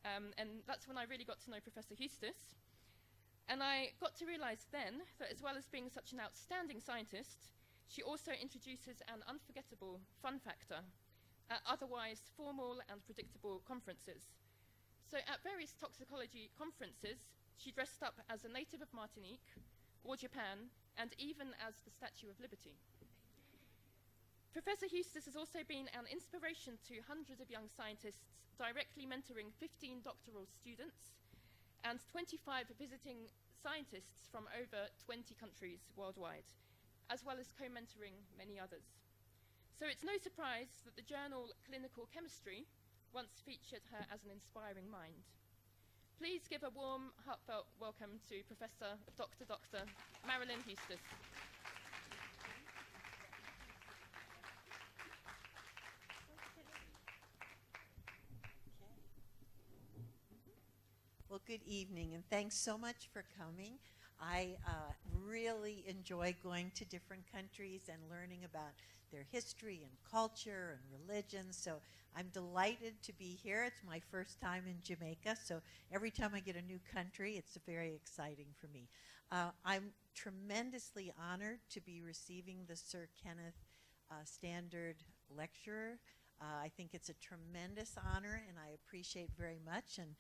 and that's when I really got to know Professor Hustis. And I got to realize then that as well as being such an outstanding scientist, she also introduces an unforgettable fun factor at otherwise formal and predictable conferences. So at various toxicology conferences, she dressed up as a native of Martinique or Japan, and even as the Statue of Liberty. Professor Hustis has also been an inspiration to hundreds of young scientists, directly mentoring 15 doctoral students and 25 visiting scientists from over 20 countries worldwide, as well as co-mentoring many others. So it's no surprise that the journal Clinical Chemistry once featured her as an inspiring mind. Please give a warm, heartfelt welcome to Professor Dr. Marilyn Hustis. Well, good evening, and thanks so much for coming. I really enjoy going to different countries and learning about their history and culture and religion, so I'm delighted to be here. It's my first time in Jamaica, so every time I get a new country, it's very exciting for me. I'm tremendously honored to be receiving the Sir Kenneth Standard Lecturer. I think it's a tremendous honor, and I appreciate very much. And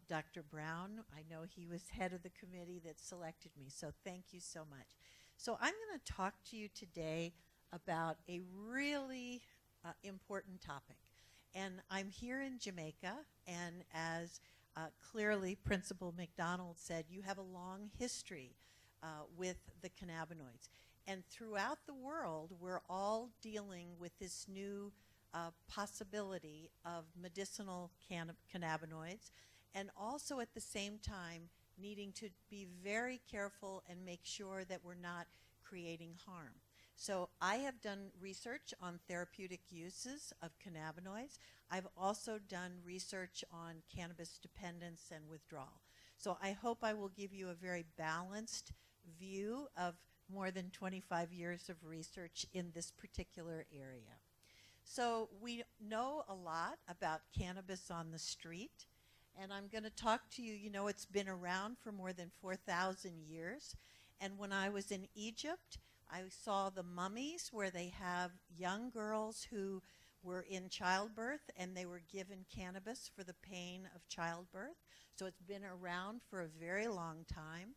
Dr. Brown, I know he was head of the committee that selected me, so thank you so much. So I'm going to talk to you today about a really important topic. And I'm here in Jamaica, and as clearly Principal McDonald said, you have a long history with the cannabinoids. And throughout the world, we're all dealing with this new possibility of medicinal cannabinoids, and also at the same time needing to be very careful and make sure that we're not creating harm. So I have done research on therapeutic uses of cannabinoids. I've also done research on cannabis dependence and withdrawal. So I hope I will give you a very balanced view of more than 25 years of research in this particular area. So we know a lot about cannabis on the street, and I'm going to talk to you, you know, it's been around for more than 4,000 years. And when I was in Egypt, I saw the mummies where they have young girls who were in childbirth and they were given cannabis for the pain of childbirth. So it's been around for a very long time.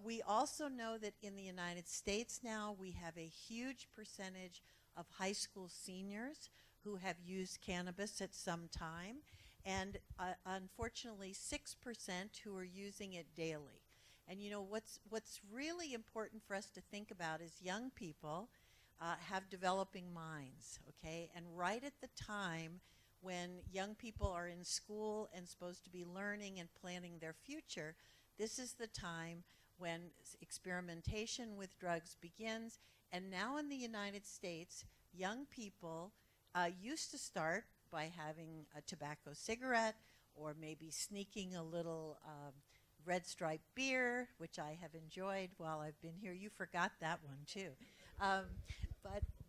We also know that in the United States now we have a huge percentage of high school seniors who have used cannabis at some time, and unfortunately 6% who are using it daily. And you know, what's really important for us to think about is young people have developing minds, okay? And right at the time when young people are in school and supposed to be learning and planning their future, this is the time when experimentation with drugs begins. And now in the United States, young people used to start by having a tobacco cigarette or maybe sneaking a little Red Stripe beer, which I have enjoyed while I've been here. You forgot that one too.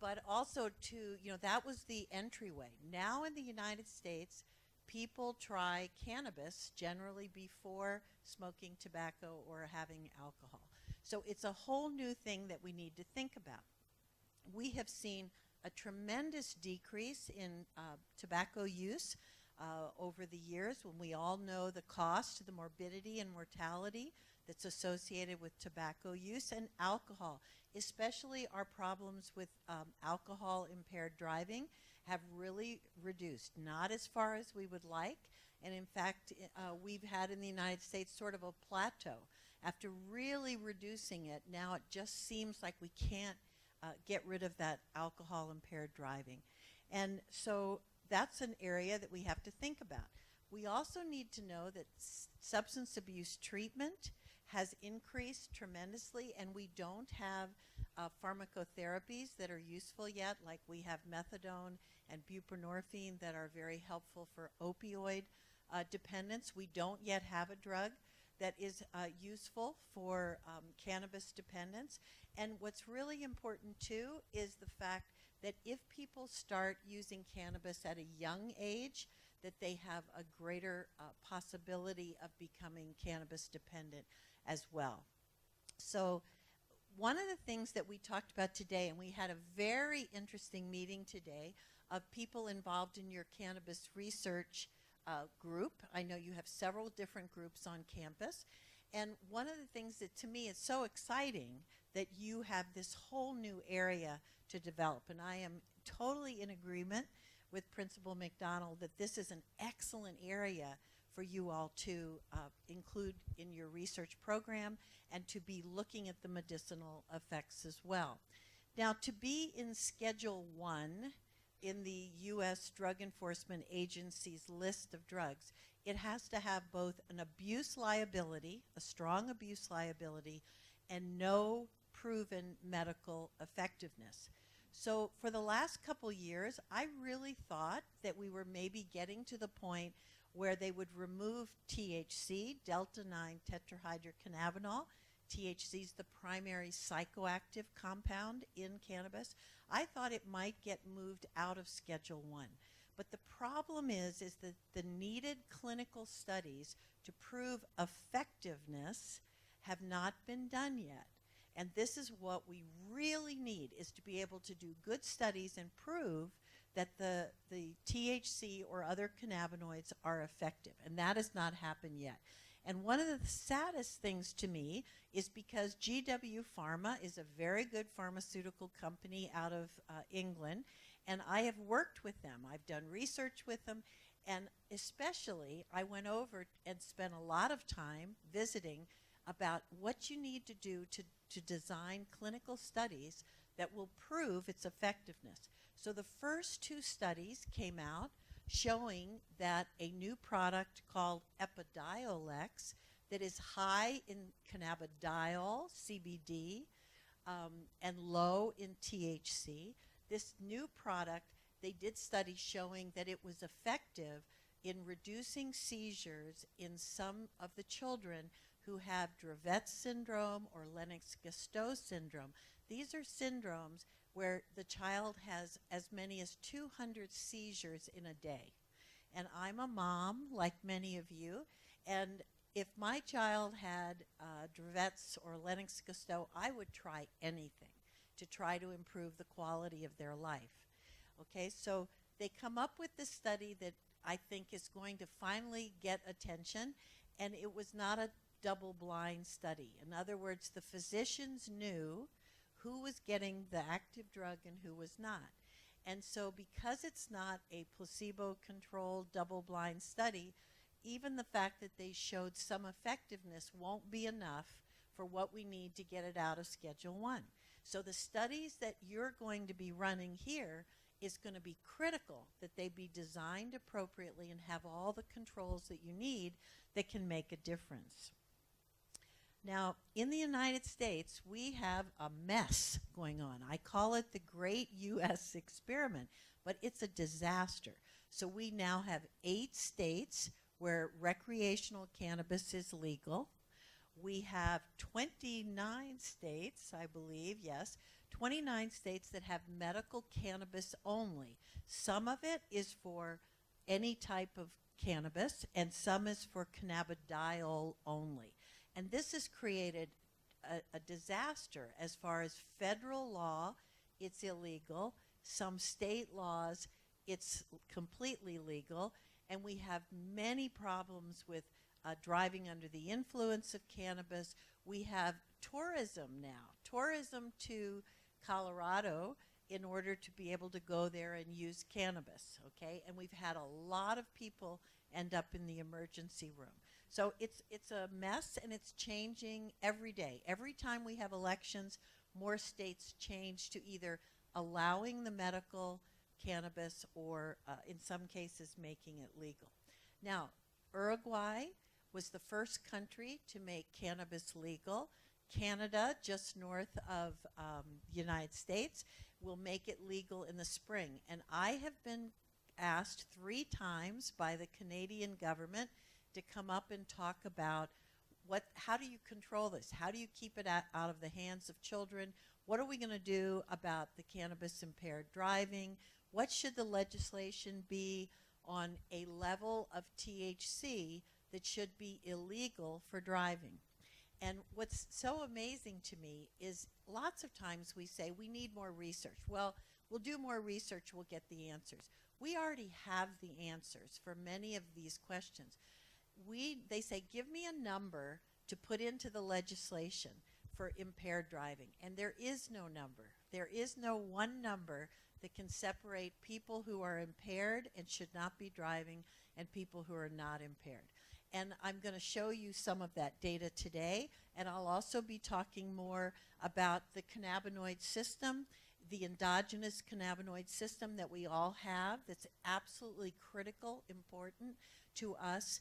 But also to, you know, that was the entryway. Now in the United States, people try cannabis generally before smoking tobacco or having alcohol. So it's a whole new thing that we need to think about. We have seen a tremendous decrease in tobacco use over the years, when we all know the cost, the morbidity and mortality that's associated with tobacco use, and alcohol, especially our problems with alcohol-impaired driving have really reduced, not as far as we would like. And in fact, we've had in the United States sort of a plateau. After really reducing it, now it just seems like we can't get rid of that alcohol-impaired driving. And so that's an area that we have to think about. We also need to know that substance abuse treatment has increased tremendously, and we don't have pharmacotherapies that are useful yet, like we have methadone and buprenorphine that are very helpful for opioid dependence. We don't yet have a drug that is useful for cannabis dependence. And what's really important too is the fact that if people start using cannabis at a young age, that they have a greater possibility of becoming cannabis dependent as well. So one of the things that we talked about today, and we had a very interesting meeting today of people involved in your cannabis research group. I know you have several different groups on campus. And one of the things that to me is so exciting that you have this whole new area to develop. And I am totally in agreement with Principal McDonald that this is an excellent area for you all to include in your research program and to be looking at the medicinal effects as well. Now, to be in Schedule 1 in the U.S. Drug Enforcement Agency's list of drugs, it has to have both an abuse liability, a strong abuse liability, and no proven medical effectiveness. So for the last couple years, I really thought that we were maybe getting to the point where they would remove THC, delta-9 tetrahydrocannabinol. THC is the primary psychoactive compound in cannabis. I thought it might get moved out of Schedule 1. But the problem is that the needed clinical studies to prove effectiveness have not been done yet. And this is what we really need, is to be able to do good studies and prove that the THC or other cannabinoids are effective. And that has not happened yet. And one of the saddest things to me is because GW Pharma is a very good pharmaceutical company out of England, and I have worked with them. I've done research with them, and especially I went over and spent a lot of time visiting about what you need to do to design clinical studies that will prove its effectiveness. So the first two studies came out showing that a new product called Epidiolex that is high in cannabidiol, CBD, and low in THC. This new product, they did studies showing that it was effective in reducing seizures in some of the children who have Dravet syndrome or Lennox-Gastaut syndrome. These are syndromes where the child has as many as 200 seizures in a day. And I'm a mom, like many of you, and if my child had Dravet's or Lennox-Gastaut, I would try anything to try to improve the quality of their life. Okay, so they come up with this study that I think is going to finally get attention, and it was not a double-blind study. In other words, the physicians knew who was getting the active drug and who was not. And so because it's not a placebo-controlled double-blind study, even the fact that they showed some effectiveness won't be enough for what we need to get it out of Schedule 1. So the studies that you're going to be running here is going to be critical that they be designed appropriately and have all the controls that you need that can make a difference. Now, in the United States, we have a mess going on. I call it the Great U.S. Experiment, but it's a disaster. So we now have 8 states where recreational cannabis is legal. We have 29 states, I believe, yes, 29 states that have medical cannabis only. Some of it is for any type of cannabis, and some is for cannabidiol only. And this has created a disaster as far as federal law, it's illegal. Some state laws, it's completely legal. And we have many problems with driving under the influence of cannabis. We have tourism now, tourism to Colorado in order to be able to go there and use cannabis, okay? And we've had a lot of people end up in the emergency room. So it's a mess, and it's changing every day. Every time we have elections, more states change to either allowing the medical cannabis or in some cases making it legal. Now, Uruguay was the first country to make cannabis legal. Canada, just north of the United States, will make it legal in the spring. And I have been asked 3 times by the Canadian government to come up and talk about how do you control this? How do you keep it out of the hands of children? What are we going to do about the cannabis impaired driving? What should the legislation be on a level of THC that should be illegal for driving? And what's so amazing to me is lots of times we say we need more research. Well, we'll do more research, we'll get the answers. We already have the answers for many of these questions. They say, give me a number to put into the legislation for impaired driving. And there is no number. There is no one number that can separate people who are impaired and should not be driving and people who are not impaired. And I'm going to show you some of that data today. And I'll also be talking more about the cannabinoid system, the endogenous cannabinoid system that we all have that's absolutely critical, important to us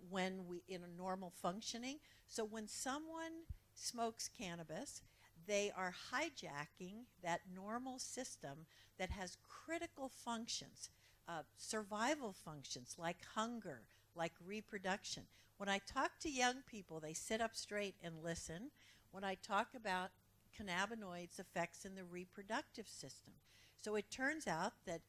when we in a normal functioning. So when someone smokes cannabis, they are hijacking that normal system that has critical functions, survival functions like hunger, like reproduction. When I talk to young people, they sit up straight and listen. When I talk about cannabinoids' effects in the reproductive system. So it turns out that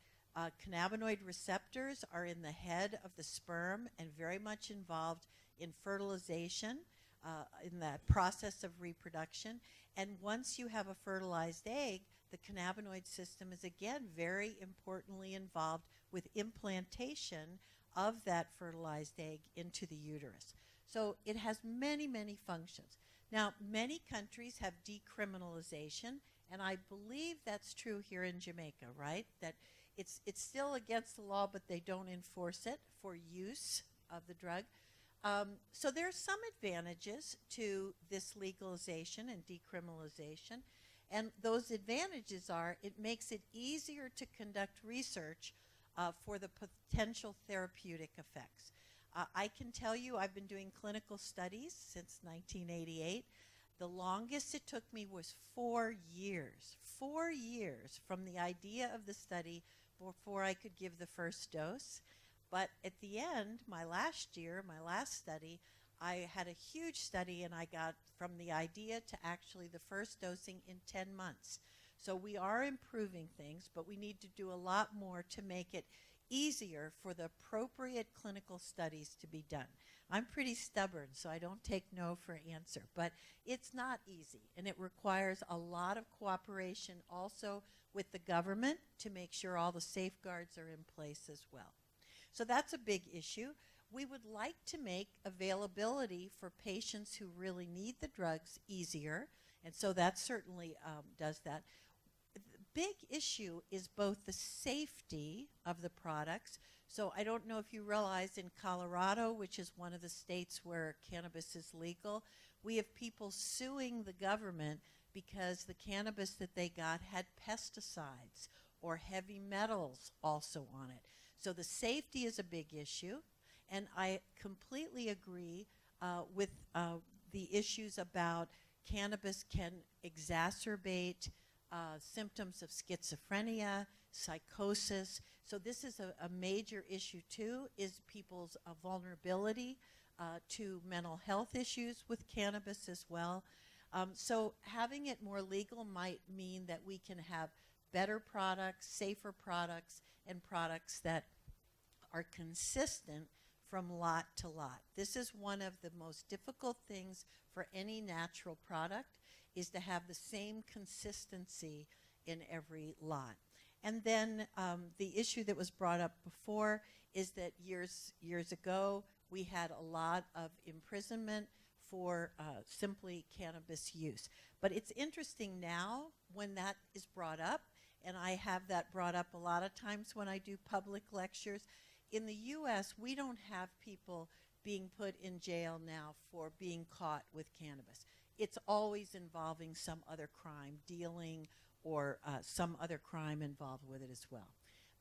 cannabinoid receptors are in the head of the sperm and very much involved in fertilization, in that process of reproduction. And once you have a fertilized egg, the cannabinoid system is again very importantly involved with implantation of that fertilized egg into the uterus. So it has many, many functions. Now, many countries have decriminalization, and I believe that's true here in Jamaica, right? That it's still against the law, but they don't enforce it for use of the drug. So there are some advantages to this legalization and decriminalization, and those advantages are it makes it easier to conduct research for the potential therapeutic effects. I can tell you I've been doing clinical studies since 1988. The longest it took me was 4 years. 4 years from the idea of the study before I could give the first dose. But at the end, my last study, I had a huge study and I got from the idea to actually the first dosing in 10 months. So we are improving things, but we need to do a lot more to make it easier for the appropriate clinical studies to be done. I'm pretty stubborn, so I don't take no for an answer, but it's not easy, and it requires a lot of cooperation also with the government to make sure all the safeguards are in place as well. So that's a big issue. We would like to make availability for patients who really need the drugs easier, and so that certainly does that. Big issue is both the safety of the products. So I don't know if you realize in Colorado, which is one of the states where cannabis is legal, we have people suing the government because the cannabis that they got had pesticides or heavy metals also on it. So the safety is a big issue, and I completely agree with the issues about cannabis can exacerbate symptoms of schizophrenia, psychosis. So this is a major issue too, is people's vulnerability to mental health issues with cannabis as well. So having it more legal might mean that we can have better products, safer products, and products that are consistent from lot to lot. This is one of the most difficult things for any natural product, is to have the same consistency in every lot. And then the issue that was brought up before is that years ago we had a lot of imprisonment for simply cannabis use. But it's interesting now when that is brought up, and I have that brought up a lot of times when I do public lectures. In the US, we don't have people being put in jail now for being caught with cannabis. It's always involving some other crime, dealing or some other crime involved with it as well.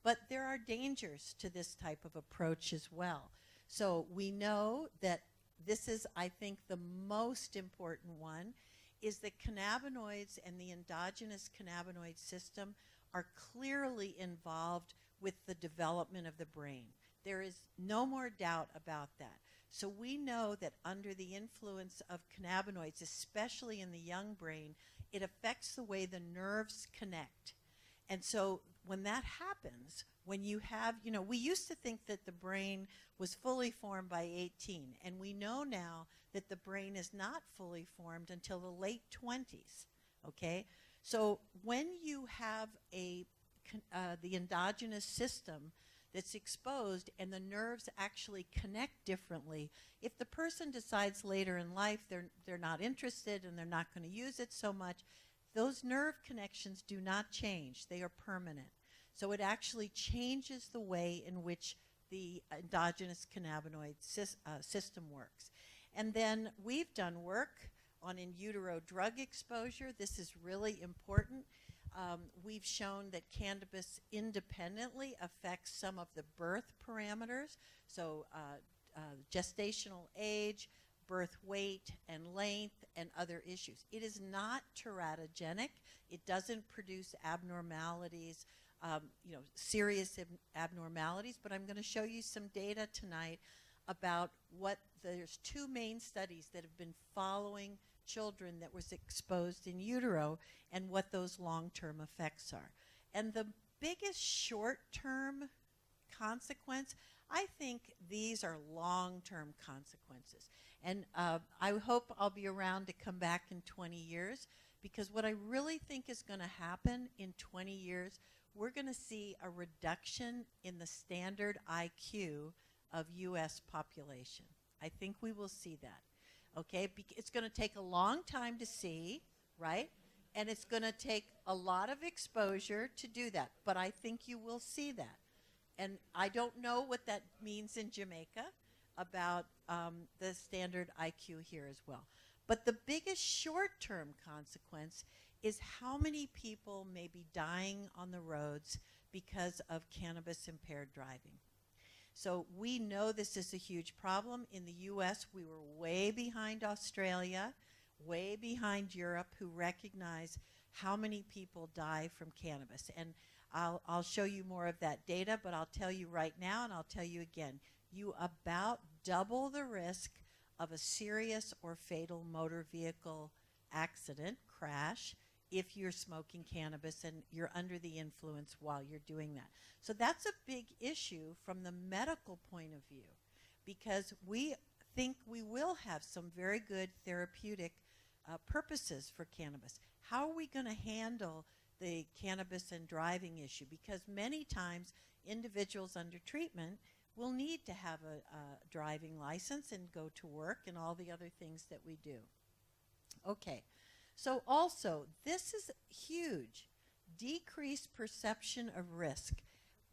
But there are dangers to this type of approach as well. So we know that this is, I think, the most important one, is that cannabinoids and the endogenous cannabinoid system are clearly involved with the development of the brain. There is no more doubt about that. So we know that under the influence of cannabinoids, especially in the young brain, it affects the way the nerves connect. And so when that happens, when you have, we used to think that the brain was fully formed by 18, and we know now that the brain is not fully formed until the late 20s, okay? So when you have the endogenous system that's exposed and the nerves actually connect differently, if the person decides later in life they're not interested and they're not going to use it so much, those nerve connections do not change. They are permanent. So it actually changes the way in which the endogenous cannabinoid system works. And then we've done work on in utero drug exposure. This is really important. We've shown that cannabis independently affects some of the birth parameters, so gestational age, birth weight and length, and other issues. It is not teratogenic. It doesn't produce abnormalities, serious abnormalities, but I'm going to show you some data tonight about there's two main studies that have been following children that was exposed in utero and what those long-term effects are. And the biggest short-term consequence, I think these are long-term consequences. And I hope I'll be around to come back in 20 years, because what I really think is going to happen in 20 years, we're going to see a reduction in the standard IQ of U.S. population. I think we will see that. Okay, it's going to take a long time to see, right? And it's going to take a lot of exposure to do that. But I think you will see that. And I don't know what that means in Jamaica about the standard IQ here as well. But the biggest short-term consequence is how many people may be dying on the roads because of cannabis-impaired driving. So we know this is a huge problem. In the U.S., we were way behind Australia, way behind Europe, who recognize how many people die from cannabis. And I'll show you more of that data, but I'll tell you right now, and I'll tell you again, you about double the risk of a serious or fatal motor vehicle accident, crash, if you're smoking cannabis and you're under the influence while you're doing that. So that's a big issue from the medical point of view, because we think we will have some very good therapeutic purposes for cannabis. How are we going to handle the cannabis and driving issue? Because many times individuals under treatment will need to have a driving license and go to work and all the other things that we do. Okay. So also, this is huge. Decreased perception of risk.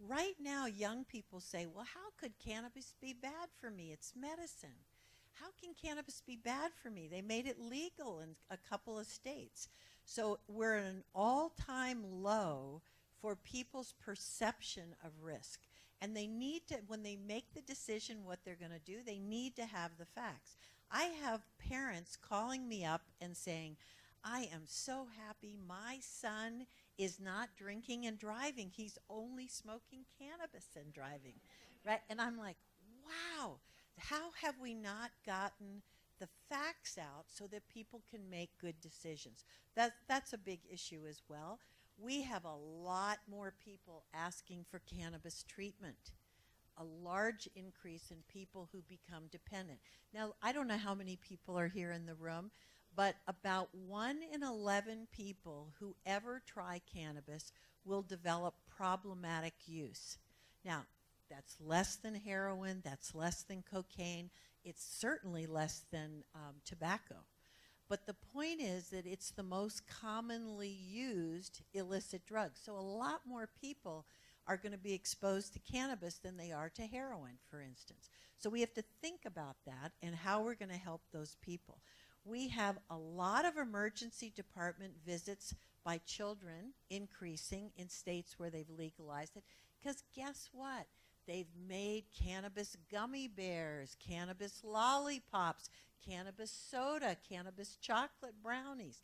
Right now, young people say, well, how could cannabis be bad for me? It's medicine. How can cannabis be bad for me? They made it legal in a couple of states. So we're at an all-time low for people's perception of risk. And they need to, when they make the decision what they're going to do, they need to have the facts. I have parents calling me up and saying, I am so happy my son is not drinking and driving. He's only smoking cannabis and driving, right? And I'm like, wow, how have we not gotten the facts out so that people can make good decisions? That's a big issue as well. We have a lot more people asking for cannabis treatment, a large increase in people who become dependent. Now, I don't know how many people are here in the room, but about 1 in 11 people who ever try cannabis will develop problematic use. Now, that's less than heroin, that's less than cocaine, it's certainly less than tobacco. But the point is that it's the most commonly used illicit drug. So a lot more people are going to be exposed to cannabis than they are to heroin, for instance. So we have to think about that and how we're going to help those people. We have a lot of emergency department visits by children increasing in states where they've legalized it, because guess what? They've made cannabis gummy bears, cannabis lollipops, cannabis soda, cannabis chocolate brownies.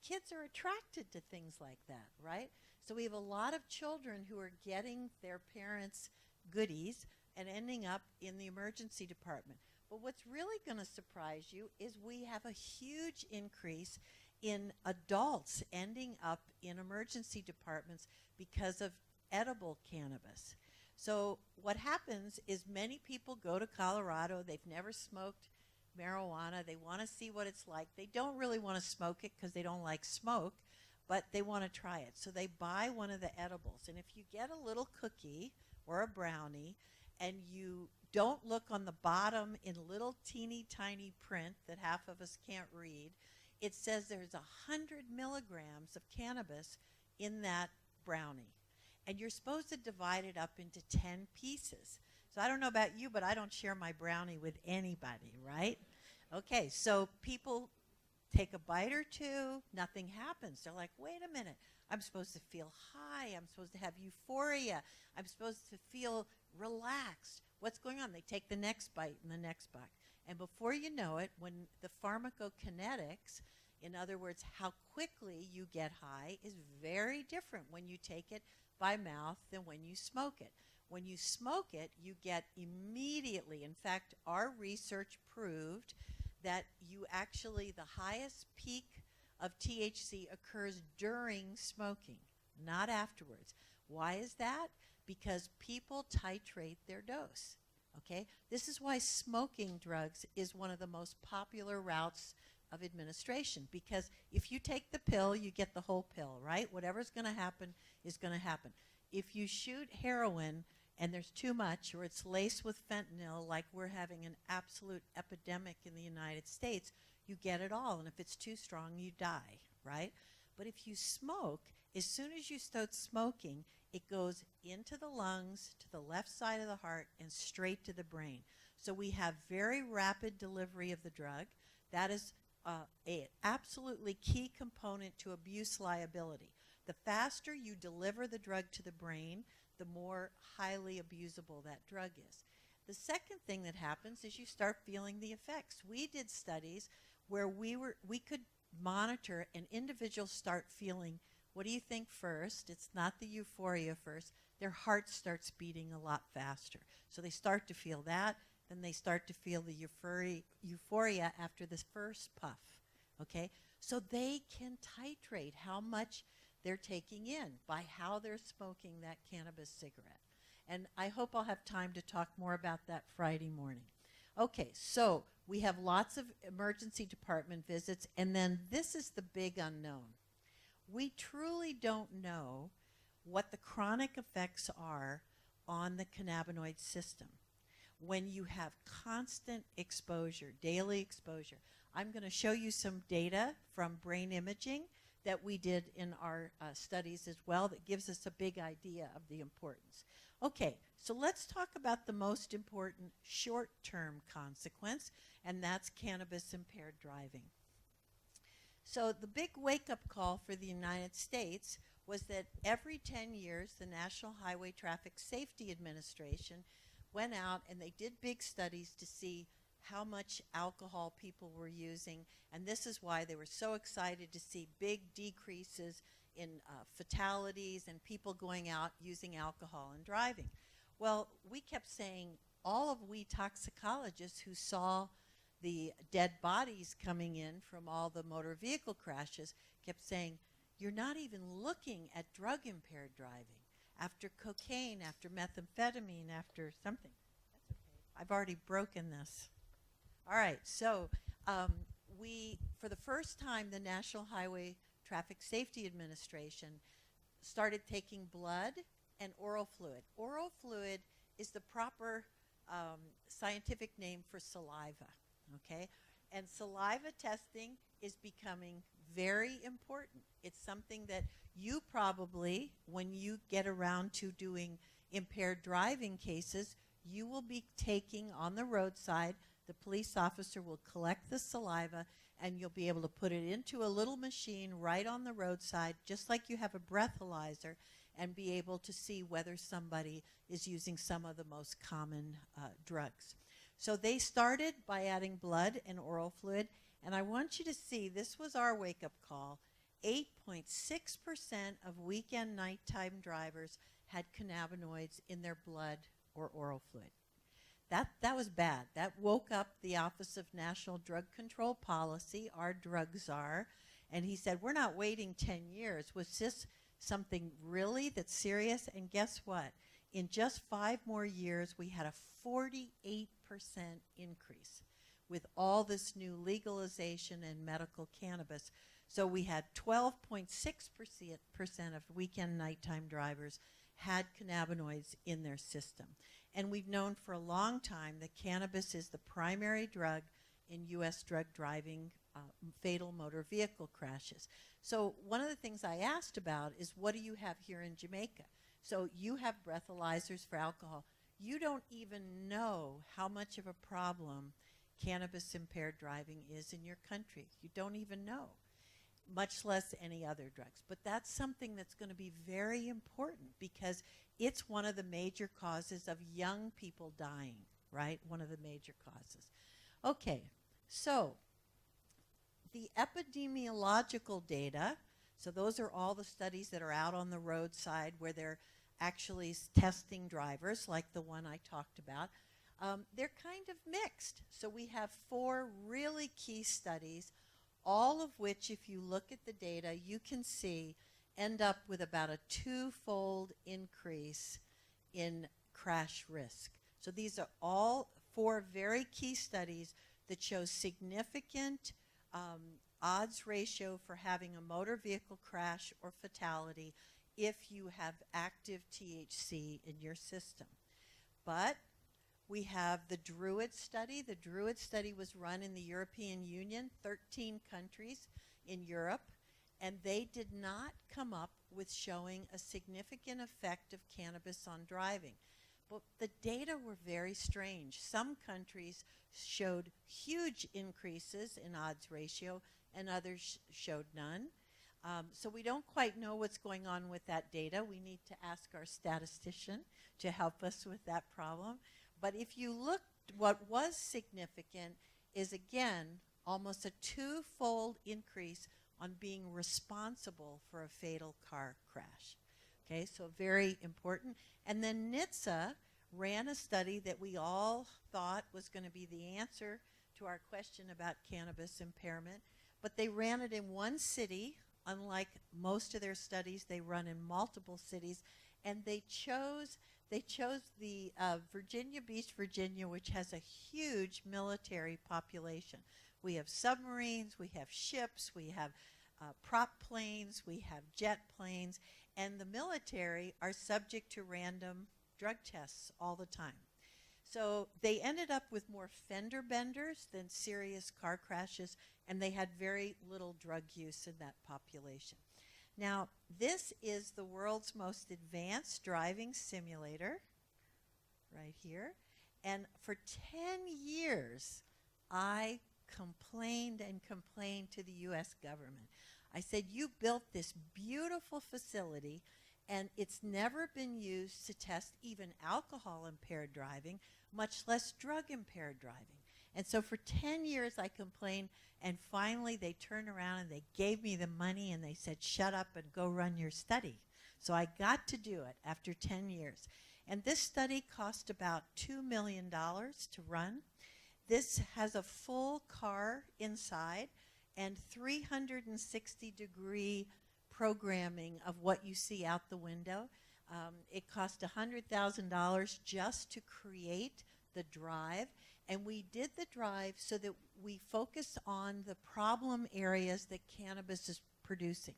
Kids are attracted to things like that, right? So we have a lot of children who are getting their parents' goodies and ending up in the emergency department. But what's really going to surprise you is we have a huge increase in adults ending up in emergency departments because of edible cannabis. So what happens is many people go to Colorado, they've never smoked marijuana, they want to see what it's like. They don't really want to smoke it because they don't like smoke, but they want to try it. So they buy one of the edibles, and if you get a little cookie or a brownie and you don't look on the bottom in little teeny tiny print that half of us can't read, it says there's 100 milligrams of cannabis in that brownie. And you're supposed to divide it up into 10 pieces. So I don't know about you, but I don't share my brownie with anybody, right? Okay, so people take a bite or two, nothing happens. They're like, wait a minute, I'm supposed to feel high, I'm supposed to have euphoria, I'm supposed to feel relaxed. What's going on? They take the next bite and the next bite. And before you know it, when the pharmacokinetics, in other words, how quickly you get high, is very different when you take it by mouth than when you smoke it. When you smoke it, you get immediately. In fact, our research proved that you actually, the highest peak of THC occurs during smoking, not afterwards. Why is that? Because people titrate their dose, okay? This is why smoking drugs is one of the most popular routes of administration, because if you take the pill, you get the whole pill, right? Whatever's going to happen is going to happen. If you shoot heroin and there's too much, or it's laced with fentanyl, like we're having an absolute epidemic in the United States, you get it all, and if it's too strong, you die, right? But if you smoke, as soon as you start smoking, it goes into the lungs, to the left side of the heart, and straight to the brain. So we have very rapid delivery of the drug. That is an absolutely key component to abuse liability. The faster you deliver the drug to the brain, the more highly abusable that drug is. The second thing that happens is you start feeling the effects. We did studies where we could monitor an individual start feeling, what do you think first? It's not the euphoria first. Their heart starts beating a lot faster. So they start to feel that, then they start to feel the euphoria after this first puff, okay? So they can titrate how much they're taking in by how they're smoking that cannabis cigarette. And I hope I'll have time to talk more about that Friday morning. Okay, so we have lots of emergency department visits, and then this is the big unknown. We truly don't know what the chronic effects are on the cannabinoid system when you have constant exposure, daily exposure. I'm going to show you some data from brain imaging that we did in our studies as well that gives us a big idea of the importance. Okay, so let's talk about the most important short-term consequence, and that's cannabis-impaired driving. So the big wake-up call for the United States was that every 10 years, the National Highway Traffic Safety Administration went out and they did big studies to see how much alcohol people were using, and this is why they were so excited to see big decreases in fatalities and people going out using alcohol and driving. Well, we kept saying, all of we toxicologists who saw the dead bodies coming in from all the motor vehicle crashes kept saying, you're not even looking at drug-impaired driving. After cocaine, after methamphetamine, after something. That's okay. I've already broken this. All right, so for the first time, the National Highway Traffic Safety Administration started taking blood and oral fluid. Oral fluid is the proper scientific name for saliva, okay? And saliva testing is becoming very important. It's something that you probably, when you get around to doing impaired driving cases, you will be taking on the roadside. The police officer will collect the saliva and you'll be able to put it into a little machine right on the roadside, just like you have a breathalyzer, and be able to see whether somebody is using some of the most common drugs. So they started by adding blood and oral fluid, and I want you to see, this was our wake-up call. 8.6% of weekend nighttime drivers had cannabinoids in their blood or oral fluid. That was bad. That woke up the Office of National Drug Control Policy, our drug czar, and he said, we're not waiting 10 years. Was this something really that's serious? And guess what? In just 5 more years, we had a 48% increase with all this new legalization and medical cannabis. So we had 12.6% of weekend nighttime drivers had cannabinoids in their system. And we've known for a long time that cannabis is the primary drug in U.S. drug driving fatal motor vehicle crashes. So one of the things I asked about is, what do you have here in Jamaica? So you have breathalyzers for alcohol. You don't even know how much of a problem cannabis-impaired driving is in your country. You don't even know, much less any other drugs. But that's something that's going to be very important, because it's one of the major causes of young people dying, right? One of the major causes. Okay, so the epidemiological data, so those are all the studies that are out on the roadside where they're actually testing drivers, like the one I talked about. They're kind of mixed. So we have 4 really key studies, all of which, if you look at the data, you can see end up with about a 2-fold increase in crash risk. So these are all 4 very key studies that show significant odds ratio for having a motor vehicle crash or fatality if you have active THC in your system. But we have the DRUID study. The DRUID study was run in the European Union, 13 countries in Europe, and they did not come up with showing a significant effect of cannabis on driving. But the data were very strange. Some countries showed huge increases in odds ratio, and others showed none. So we don't quite know what's going on with that data. We need to ask our statistician to help us with that problem. But if you look, what was significant is, again, almost a 2-fold increase on being responsible for a fatal car crash. Okay, so very important. And then NHTSA ran a study that we all thought was going to be the answer to our question about cannabis impairment, but they ran it in one city. Unlike most of their studies, they run in multiple cities, and they chose the Virginia Beach, Virginia, which has a huge military population. We have submarines, we have ships, we have prop planes, we have jet planes, and the military are subject to random drug tests all the time. So they ended up with more fender benders than serious car crashes, and they had very little drug use in that population. Now, this is the world's most advanced driving simulator, right here. And for 10 years, I complained and complained to the U.S. government. I said, you built this beautiful facility, and it's never been used to test even alcohol-impaired driving, much less drug-impaired driving. And so for 10 years I complained, and finally they turned around and they gave me the money and they said, shut up and go run your study. So I got to do it after 10 years. And this study cost about $2 million to run. This has a full car inside and 360-degree programming of what you see out the window. It cost $100,000 just to create the drive. And we did the drive so that we focus on the problem areas that cannabis is producing.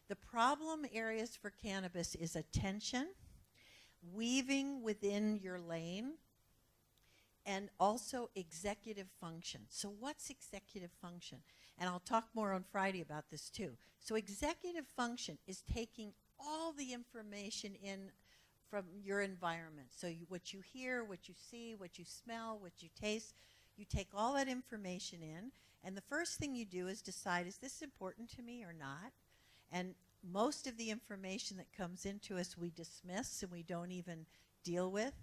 The problem areas for cannabis is attention, weaving within your lane, and also executive function. So what's executive function? And I'll talk more on Friday about this too. So executive function is taking all the information in from your environment. So what you hear, what you see, what you smell, what you taste, you take all that information in, and the first thing you do is decide, is this important to me or not? And most of the information that comes into us we dismiss and we don't even deal with.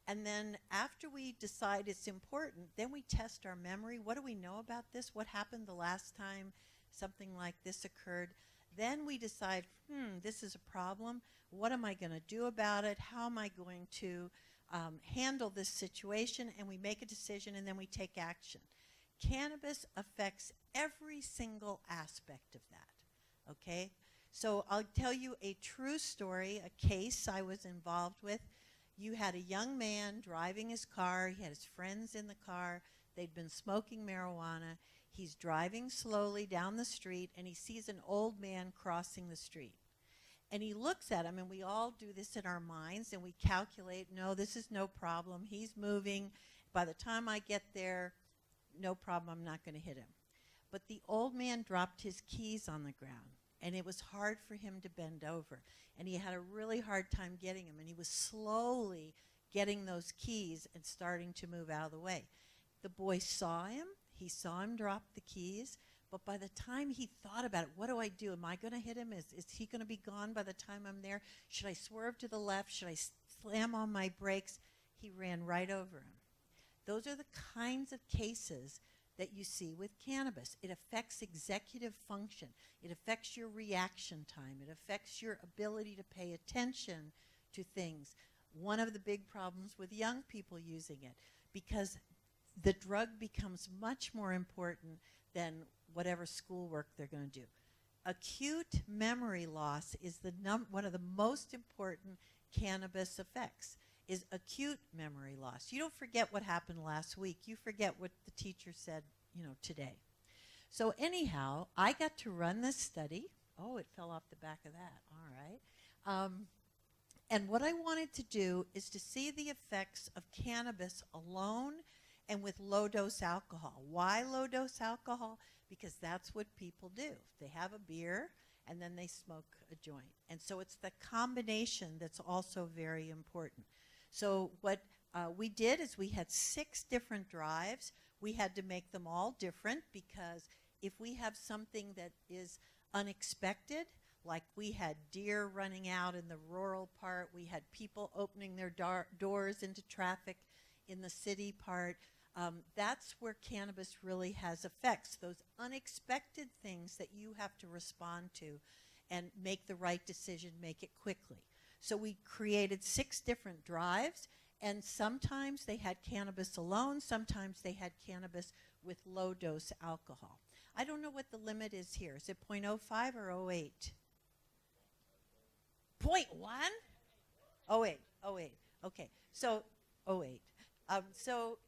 And then after we decide it's important, then we test our memory. What do we know about this? What happened the last time something like this occurred? Then we decide, this is a problem. What am I going to do about it? How am I going to handle this situation? And we make a decision, and then we take action. Cannabis affects every single aspect of that, okay? So I'll tell you a true story, a case I was involved with. You had a young man driving his car. He had his friends in the car. They'd been smoking marijuana. He's driving slowly down the street, and he sees an old man crossing the street. And he looks at him, and we all do this in our minds, and we calculate, no, this is no problem. He's moving. By the time I get there, no problem, I'm not going to hit him. But the old man dropped his keys on the ground, and it was hard for him to bend over. And he had a really hard time getting them, and he was slowly getting those keys and starting to move out of the way. The boy saw him. He saw him drop the keys. But by the time he thought about it, what do I do? Am I going to hit him? Is he going to be gone by the time I'm there? Should I swerve to the left? Should I slam on my brakes? He ran right over him. Those are the kinds of cases that you see with cannabis. It affects executive function. It affects your reaction time. It affects your ability to pay attention to things. One of the big problems with young people using it, because the drug becomes much more important than whatever schoolwork they're going to do. Acute memory loss is one of the most important cannabis effects, is acute memory loss. You don't forget what happened last week. You forget what the teacher said, today. So anyhow, I got to run this study. Oh, it fell off the back of that. All right. And what I wanted to do is to see the effects of cannabis alone and with low-dose alcohol. Why low-dose alcohol? Because that's what people do. They have a beer, and then they smoke a joint. And so it's the combination that's also very important. So what we did is we had 6 different drives. We had to make them all different because if we have something that is unexpected, like we had deer running out in the rural part, we had people opening their doors into traffic in the city part, that's where cannabis really has effects, those unexpected things that you have to respond to and make the right decision, make it quickly. So we created 6 different drives, and sometimes they had cannabis alone, sometimes they had cannabis with low-dose alcohol. I don't know what the limit is here. Is it 0.05 or 0.8? 0.1? 0.8, 0.8. Okay, so 0.8. So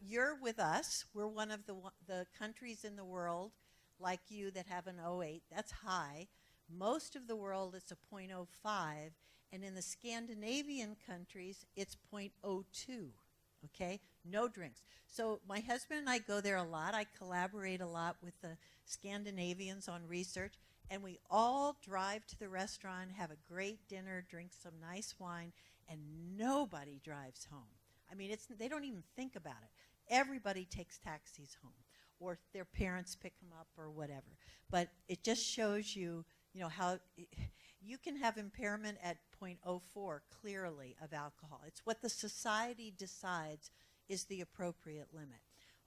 you're with us. We're one of the countries in the world like you that have an 0.8. That's high. Most of the world is a 0.05, and in the Scandinavian countries, it's 0.02, okay? No drinks. So my husband and I go there a lot. I collaborate a lot with the Scandinavians on research, and we all drive to the restaurant, have a great dinner, drink some nice wine, and nobody drives home. I mean, they don't even think about it. Everybody takes taxis home, or their parents pick them up or whatever. But it just shows you, how you can have impairment at 0.04 clearly of alcohol. It's what the society decides is the appropriate limit.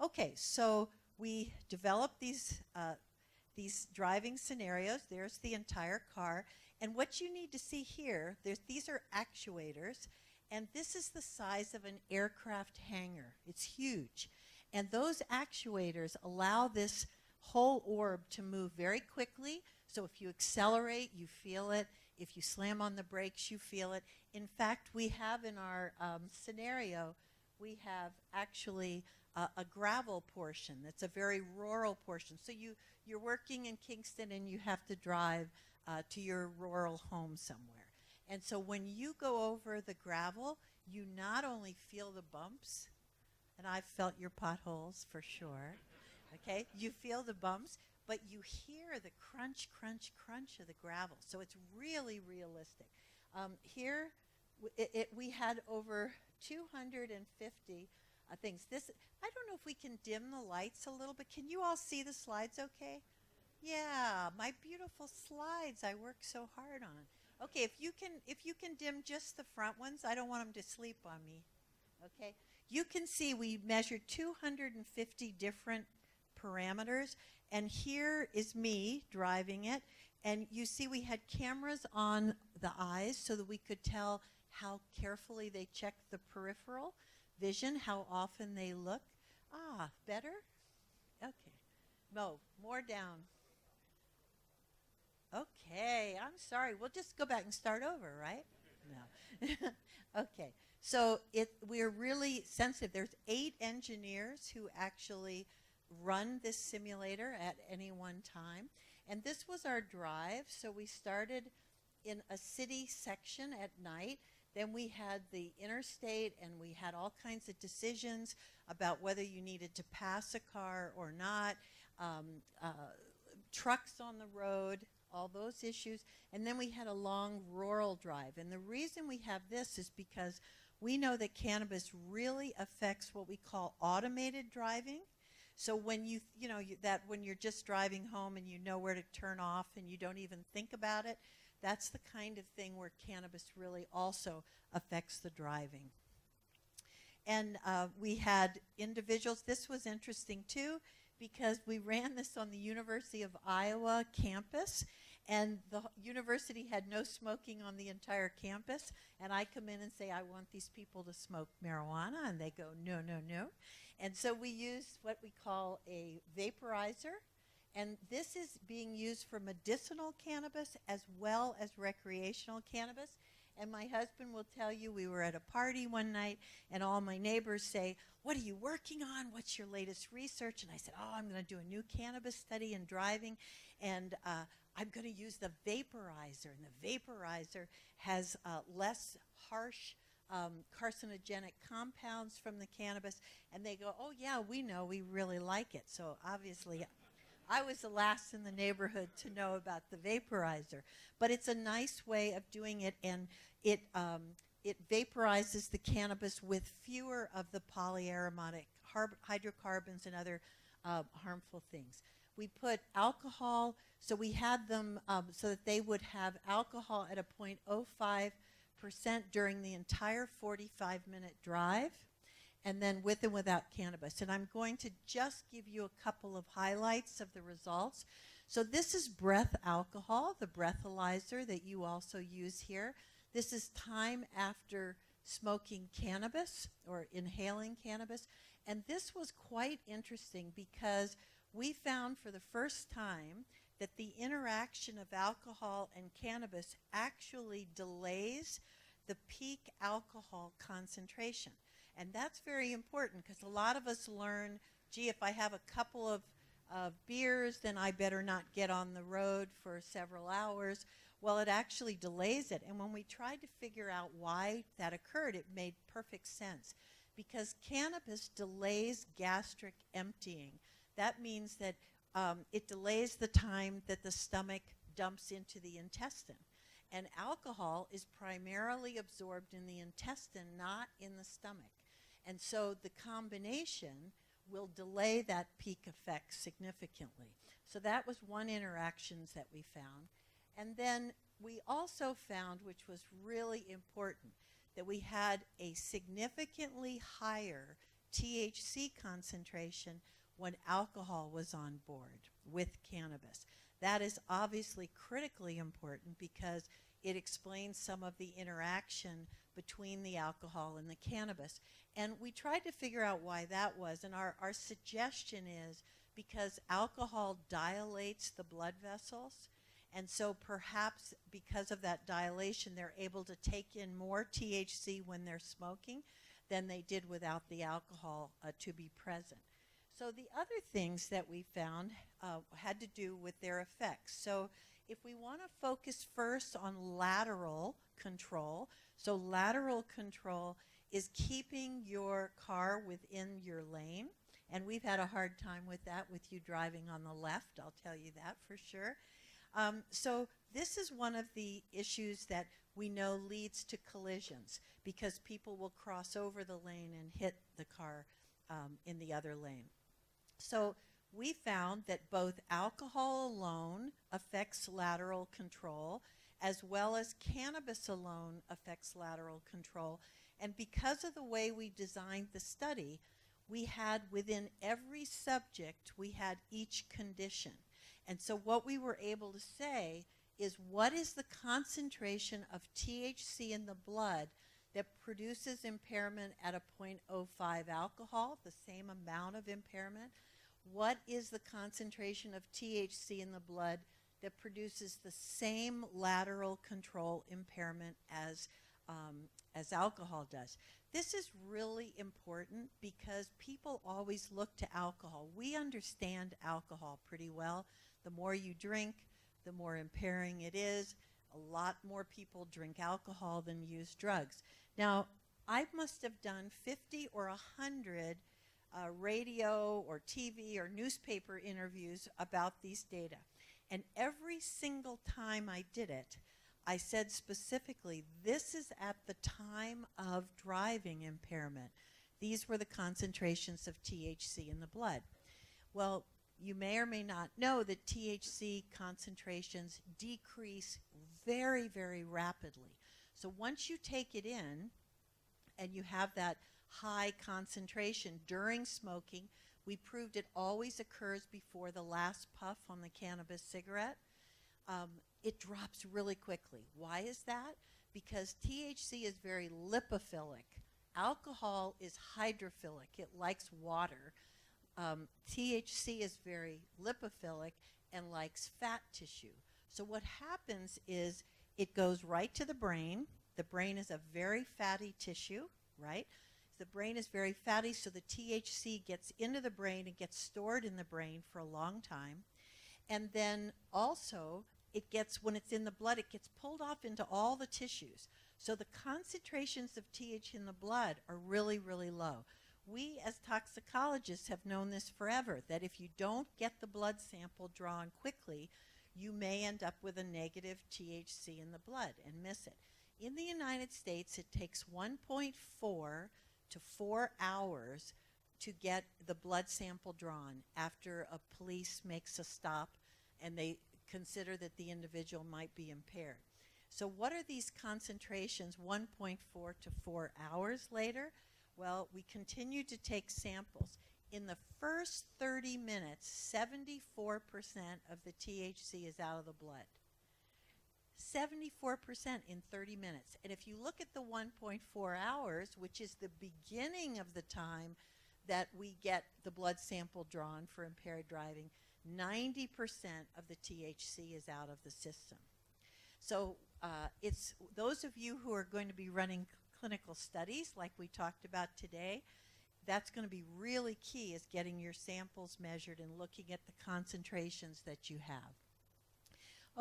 Okay, so we developed these driving scenarios. There's the entire car. And what you need to see here, these are actuators. And this is the size of an aircraft hangar. It's huge. And those actuators allow this whole orb to move very quickly. So if you accelerate, you feel it. If you slam on the brakes, you feel it. In fact, we have in our scenario, we have actually a gravel portion. That's a very rural portion. So you're working in Kingston and you have to drive to your rural home somewhere. And so when you go over the gravel, you not only feel the bumps, and I've felt your potholes for sure, okay? You feel the bumps, but you hear the crunch, crunch, crunch of the gravel. So it's really realistic. Here, we had over 250 things. I don't know if we can dim the lights a little bit. Can you all see the slides okay? Yeah, my beautiful slides I worked so hard on. Okay, if you can dim just the front ones, I don't want them to sleep on me. Okay? You can see we measured 250 different parameters, and here is me driving it, and you see we had cameras on the eyes so that we could tell how carefully they checked the peripheral vision, how often they look. Ah, better? Okay. No, more down. Okay, I'm sorry. We'll just go back and start over, right? No. Okay. So we're really sensitive. There's 8 engineers who actually run this simulator at any one time. And this was our drive. So we started in a city section at night. Then we had the interstate, and we had all kinds of decisions about whether you needed to pass a car or not, trucks on the road, all those issues. And then we had a long rural drive. And the reason we have this is because we know that cannabis really affects what we call automated driving. So when when you're just driving home and you know where to turn off and you don't even think about it, that's the kind of thing where cannabis really also affects the driving. And we had individuals. This was interesting too, because we ran this on the University of Iowa campus, and the university had no smoking on the entire campus. And I come in and say, I want these people to smoke marijuana, and they go, no, no, no. And so we used what we call a vaporizer, and this is being used for medicinal cannabis as well as recreational cannabis. And my husband will tell you, we were at a party one night, and all my neighbors say, what are you working on? What's your latest research? And I said, I'm going to do a new cannabis study in driving, and I'm going to use the vaporizer. And the vaporizer has less harsh carcinogenic compounds from the cannabis. And they go, oh, yeah, we know. We really like it. So obviously, I was the last in the neighborhood to know about the vaporizer. But it's a nice way of doing it, and it vaporizes the cannabis with fewer of the polyaromatic hydrocarbons and other harmful things. We put alcohol, so we had them so that they would have alcohol at a 0.05% during the entire 45-minute drive, and then with and without cannabis. And I'm going to just give you a couple of highlights of the results. So this is breath alcohol, the breathalyzer that you also use here. This is time after smoking cannabis or inhaling cannabis. And this was quite interesting because we found for the first time that the interaction of alcohol and cannabis actually delays the peak alcohol concentration. And that's very important because a lot of us learn, gee, if I have a couple of beers, then I better not get on the road for several hours. Well, it actually delays it. And when we tried to figure out why that occurred, it made perfect sense. Because cannabis delays gastric emptying. That means that it delays the time that the stomach dumps into the intestine. And alcohol is primarily absorbed in the intestine, not in the stomach. And so the combination will delay that peak effect significantly. So that was one interaction that we found. And then we also found, which was really important, that we had a significantly higher THC concentration when alcohol was on board with cannabis. That is obviously critically important because it explains some of the interaction between the alcohol and the cannabis. And we tried to figure out why that was, and our suggestion is because alcohol dilates the blood vessels, and so perhaps because of that dilation, they're able to take in more THC when they're smoking than they did without the alcohol to be present. So the other things that we found had to do with their effects. So if we want to focus first on lateral control, so lateral control is keeping your car within your lane. And we've had a hard time with that with you driving on the left, I'll tell you that for sure. So this is one of the issues that we know leads to collisions because people will cross over the lane and hit the car in the other lane. So we found that both alcohol alone affects lateral control, as well as cannabis alone affects lateral control. And because of the way we designed the study, we had within every subject, we had each condition. And so what we were able to say is, what is the concentration of THC in the blood that produces impairment at a 0.05 alcohol, the same amount of impairment? What is the concentration of THC in the blood that produces the same lateral control impairment as alcohol does? This is really important because people always look to alcohol. We understand alcohol pretty well. The more you drink, the more impairing it is. A lot more people drink alcohol than use drugs. Now, I must have done 50 or 100 radio or TV or newspaper interviews about these data. And every single time I did it, I said specifically, this is at the time of driving impairment. These were the concentrations of THC in the blood. Well, you may or may not know that THC concentrations decrease very, very rapidly. So once you take it in and you have that high concentration during smoking, we proved it always occurs before the last puff on the cannabis cigarette. It drops really quickly. Why is that? Because THC is very lipophilic. Alcohol is hydrophilic. It likes water. THC is very lipophilic and likes fat tissue. So what happens is it goes right to the brain. The brain is a very fatty tissue, right? The brain is very fatty, so the THC gets into the brain and gets stored in the brain for a long time. And then also, it gets, when it's in the blood, it gets pulled off into all the tissues. So the concentrations of THC in the blood are really, really low. We as toxicologists have known this forever, that if you don't get the blood sample drawn quickly, you may end up with a negative THC in the blood and miss it. In the United States, it takes 1.4 to 4 hours to get the blood sample drawn after a police makes a stop and they consider that the individual might be impaired. So what are these concentrations 1.4 to 4 hours later? Well, we continue to take samples. In the first 30 minutes, 74% of the THC is out of the blood. 74% in 30 minutes. And if you look at the 1.4 hours, which is the beginning of the time that we get the blood sample drawn for impaired driving, 90% of the THC is out of the system. So it's those of you who are going to be running clinical studies like we talked about today, that's going to be really key, is getting your samples measured and looking at the concentrations that you have.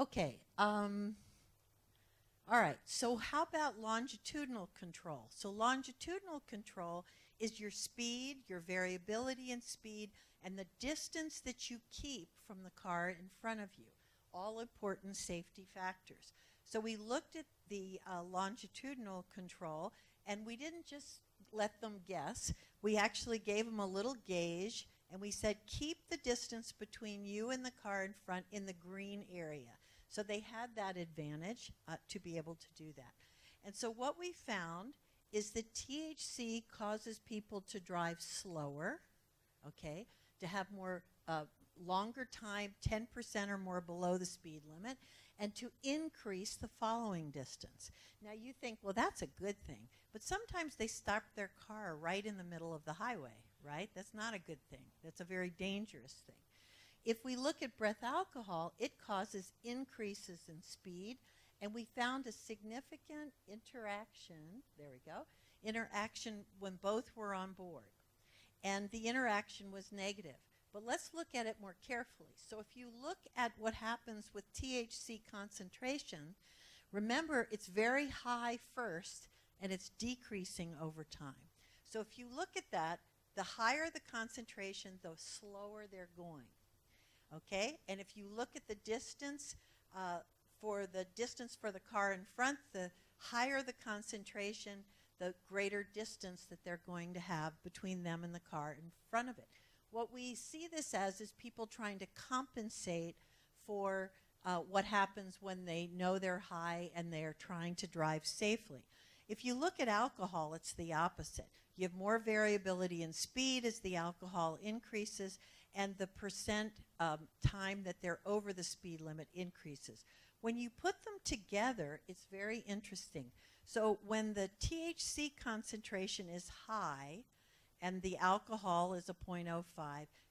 Okay, all right, so how about longitudinal control? So longitudinal control is your speed, your variability in speed, and the distance that you keep from the car in front of you, all important safety factors. So we looked at the longitudinal control, and we didn't just let them guess. We actually gave them a little gauge, and we said, keep the distance between you and the car in front in the green area. So they had that advantage to be able to do that. And so what we found is that THC causes people to drive slower, okay, to have more longer time, 10% or more below the speed limit, and to increase the following distance. Now you think, well, that's a good thing, but sometimes they stop their car right in the middle of the highway, right? That's not a good thing. That's a very dangerous thing. If we look at breath alcohol, it causes increases in speed, and we found a significant interaction, there we go, interaction when both were on board. And the interaction was negative. But let's look at it more carefully. So if you look at what happens with THC concentration, remember it's very high first and it's decreasing over time. So if you look at that, the higher the concentration, the slower they're going. Okay? And if you look at the distance for the car in front, the higher the concentration, the greater distance that they're going to have between them and the car in front of it. what we see this as is people trying to compensate for what happens when they know they're high and they're trying to drive safely. If you look at alcohol, it's the opposite. You have more variability in speed as the alcohol increases, and the percent time that they're over the speed limit increases. When you put them together, it's very interesting. So when the THC concentration is high and the alcohol is a 0.05,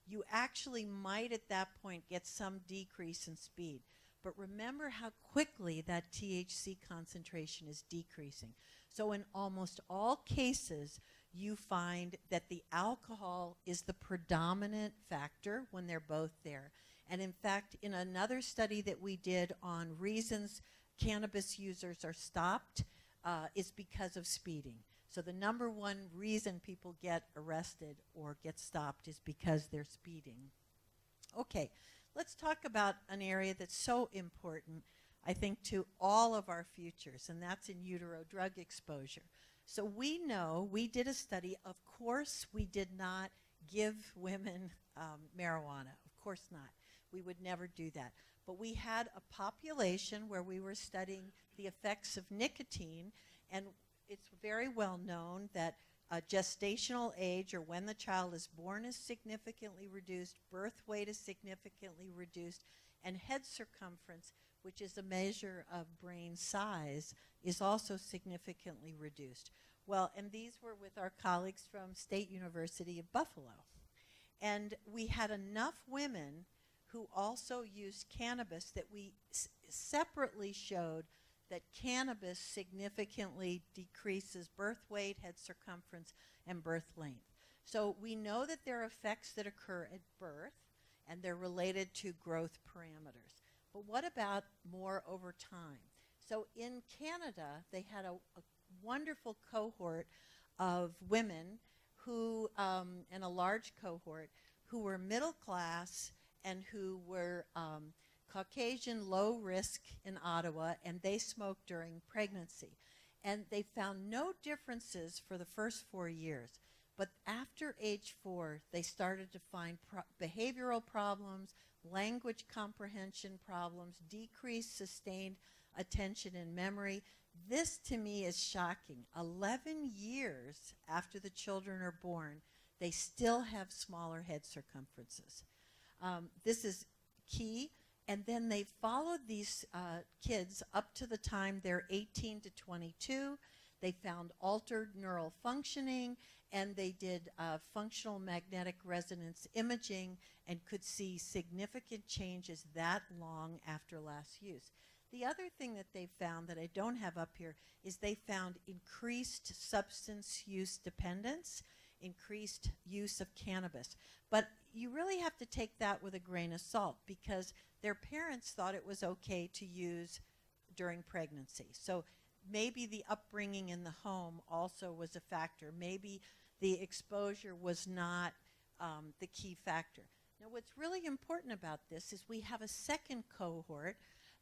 you actually might at that point get some decrease in speed. But remember how quickly that THC concentration is decreasing. So in almost all cases, you find that the alcohol is the predominant factor when they're both there. And in fact, in another study that we did on reasons cannabis users are stopped, is because of speeding. So the number one reason people get arrested or get stopped is because they're speeding. Okay, let's talk about an area that's so important, I think, to all of our futures, and that's in utero drug exposure. So we know, we did a study, of course we did not give women marijuana, of course not. We would never do that. But we had a population where we were studying the effects of nicotine, and it's very well known that gestational age, or when the child is born, is significantly reduced, birth weight is significantly reduced, and head circumference, which is a measure of brain size, is also significantly reduced. Well, and these were with our colleagues from State University of Buffalo. And we had enough women who also used cannabis that we separately showed that cannabis significantly decreases birth weight, head circumference, and birth length. So we know that there are effects that occur at birth, and they're related to growth parameters. But what about more over time? So in Canada, they had a wonderful cohort of women who, and a large cohort, who were middle class and who were Caucasian, low risk in Ottawa, and they smoked during pregnancy. And they found no differences for the first 4 years. But after age 4, they started to find behavioral problems, language comprehension problems, decreased sustained attention and memory. This to me is shocking. 11 years after the children are born, they still have smaller head circumferences. This is key. And then they followed these kids up to the time they're 18 to 22. They found altered neural functioning, and they did functional magnetic resonance imaging and could see significant changes that long after last use. The other thing that they found that I don't have up here is they found increased substance use dependence, increased use of cannabis. But you really have to take that with a grain of salt, because their parents thought it was okay to use during pregnancy. So maybe the upbringing in the home also was a factor. Maybe the exposure was not the key factor. Now, what's really important about this is we have a second cohort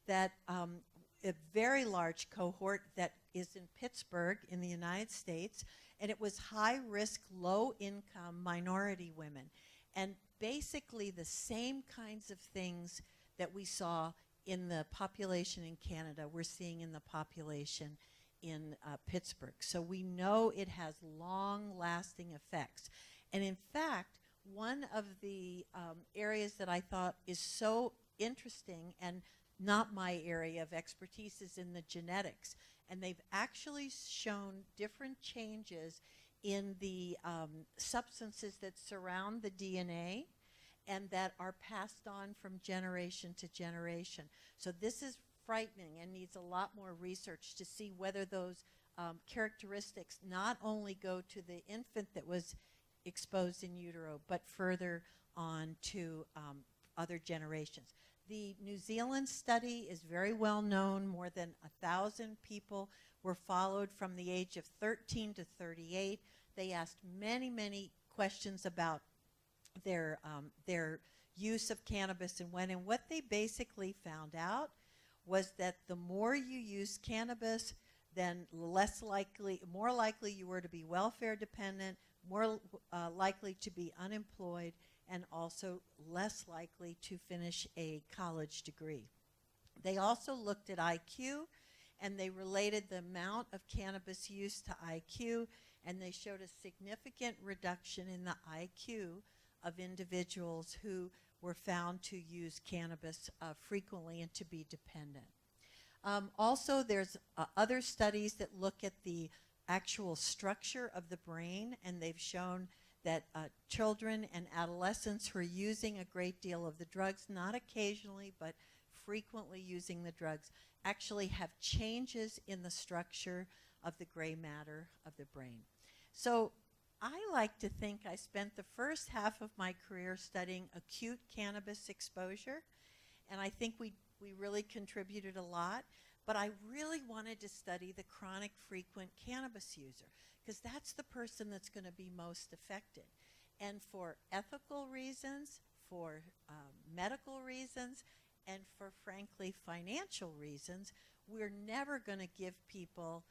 that, a very large cohort that is in Pittsburgh in the United States, and it was high-risk, low-income minority women. And basically the same kinds of things that we saw in the population in Canada, we're seeing in the population in Pittsburgh. So we know it has long-lasting effects. And in fact, one of the areas that I thought is so interesting and not my area of expertise is in the genetics. And they've actually shown different changes in the substances that surround the DNA and that are passed on from generation to generation. So this is frightening and needs a lot more research to see whether those characteristics not only go to the infant that was exposed in utero, but further on to other generations. The New Zealand study is very well known. More than 1,000 people were followed from the age of 13 to 38. They asked many, many questions about their use of cannabis and when. And what they basically found out was that the more you use cannabis, then more likely you were to be welfare dependent, more likely to be unemployed, and also less likely to finish a college degree. They also looked at IQ, and they related the amount of cannabis use to IQ, and they showed a significant reduction in the IQ of individuals who were found to use cannabis frequently and to be dependent. Also, there's other studies that look at the actual structure of the brain, and they've shown that children and adolescents who are using a great deal of the drugs, not occasionally, but frequently using the drugs, actually have changes in the structure of the gray matter of the brain. So I like to think I spent the first half of my career studying acute cannabis exposure, and I think we really contributed a lot, but I really wanted to study the chronic frequent cannabis user, because that's the person that's going to be most affected. And for ethical reasons, for medical reasons, and for, frankly, financial reasons, we're never going to give people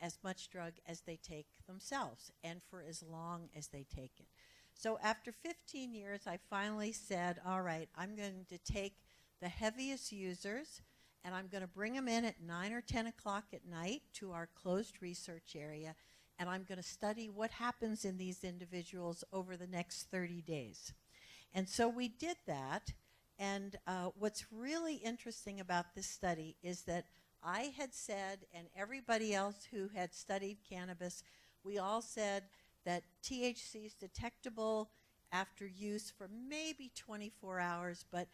as much drug as they take themselves and for as long as they take it. So after 15 years, I finally said, all right, I'm going to take the heaviest users, and I'm going to bring them in at 9 or 10 o'clock at night to our closed research area, and I'm going to study what happens in these individuals over the next 30 days. And so we did that, and what's really interesting about this study is that I had said, and everybody else who had studied cannabis, we all said that THC is detectable after use for maybe 24 hours, but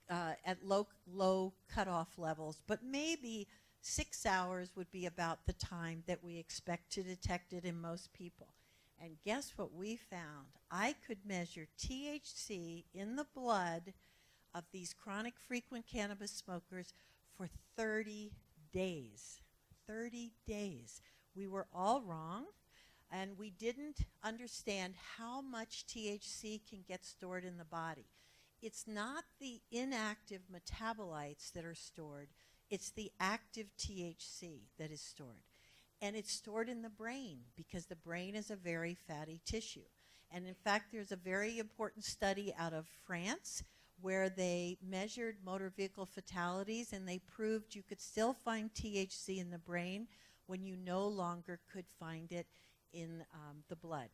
at low cutoff levels. But maybe 6 hours would be about the time that we expect to detect it in most people. And guess what we found? I could measure THC in the blood of these chronic frequent cannabis smokers for 30 days. 30 days. We were all wrong, and we didn't understand how much THC can get stored in the body. It's not the inactive metabolites that are stored, it's the active THC that is stored. And it's stored in the brain because the brain is a very fatty tissue. And in fact, there's a very important study out of France where they measured motor vehicle fatalities, and they proved you could still find THC in the brain when you no longer could find it in the blood.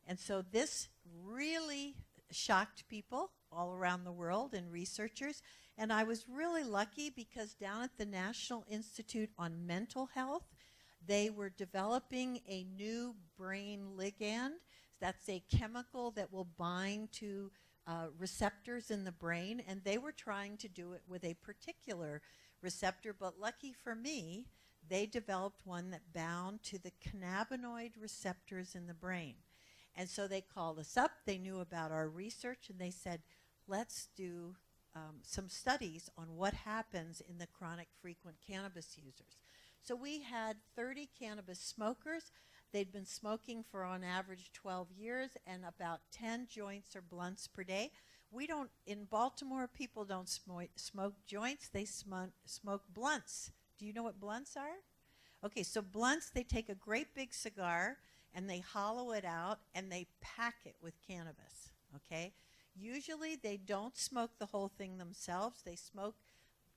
And so this really shocked people all around the world and researchers. And I was really lucky because down at the National Institute on Mental Health, they were developing a new brain ligand. That's a chemical that will bind to receptors in the brain, and they were trying to do it with a particular receptor, but lucky for me, they developed one that bound to the cannabinoid receptors in the brain. And so they called us up, they knew about our research, and they said, let's do some studies on what happens in the chronic frequent cannabis users. So we had 30 cannabis smokers. They'd been smoking for on average 12 years and about 10 joints or blunts per day. We don't, in Baltimore, people don't smoke joints, they smoke blunts. Do you know what blunts are? Okay, so blunts, they take a great big cigar and they hollow it out and they pack it with cannabis, okay? Usually they don't smoke the whole thing themselves. They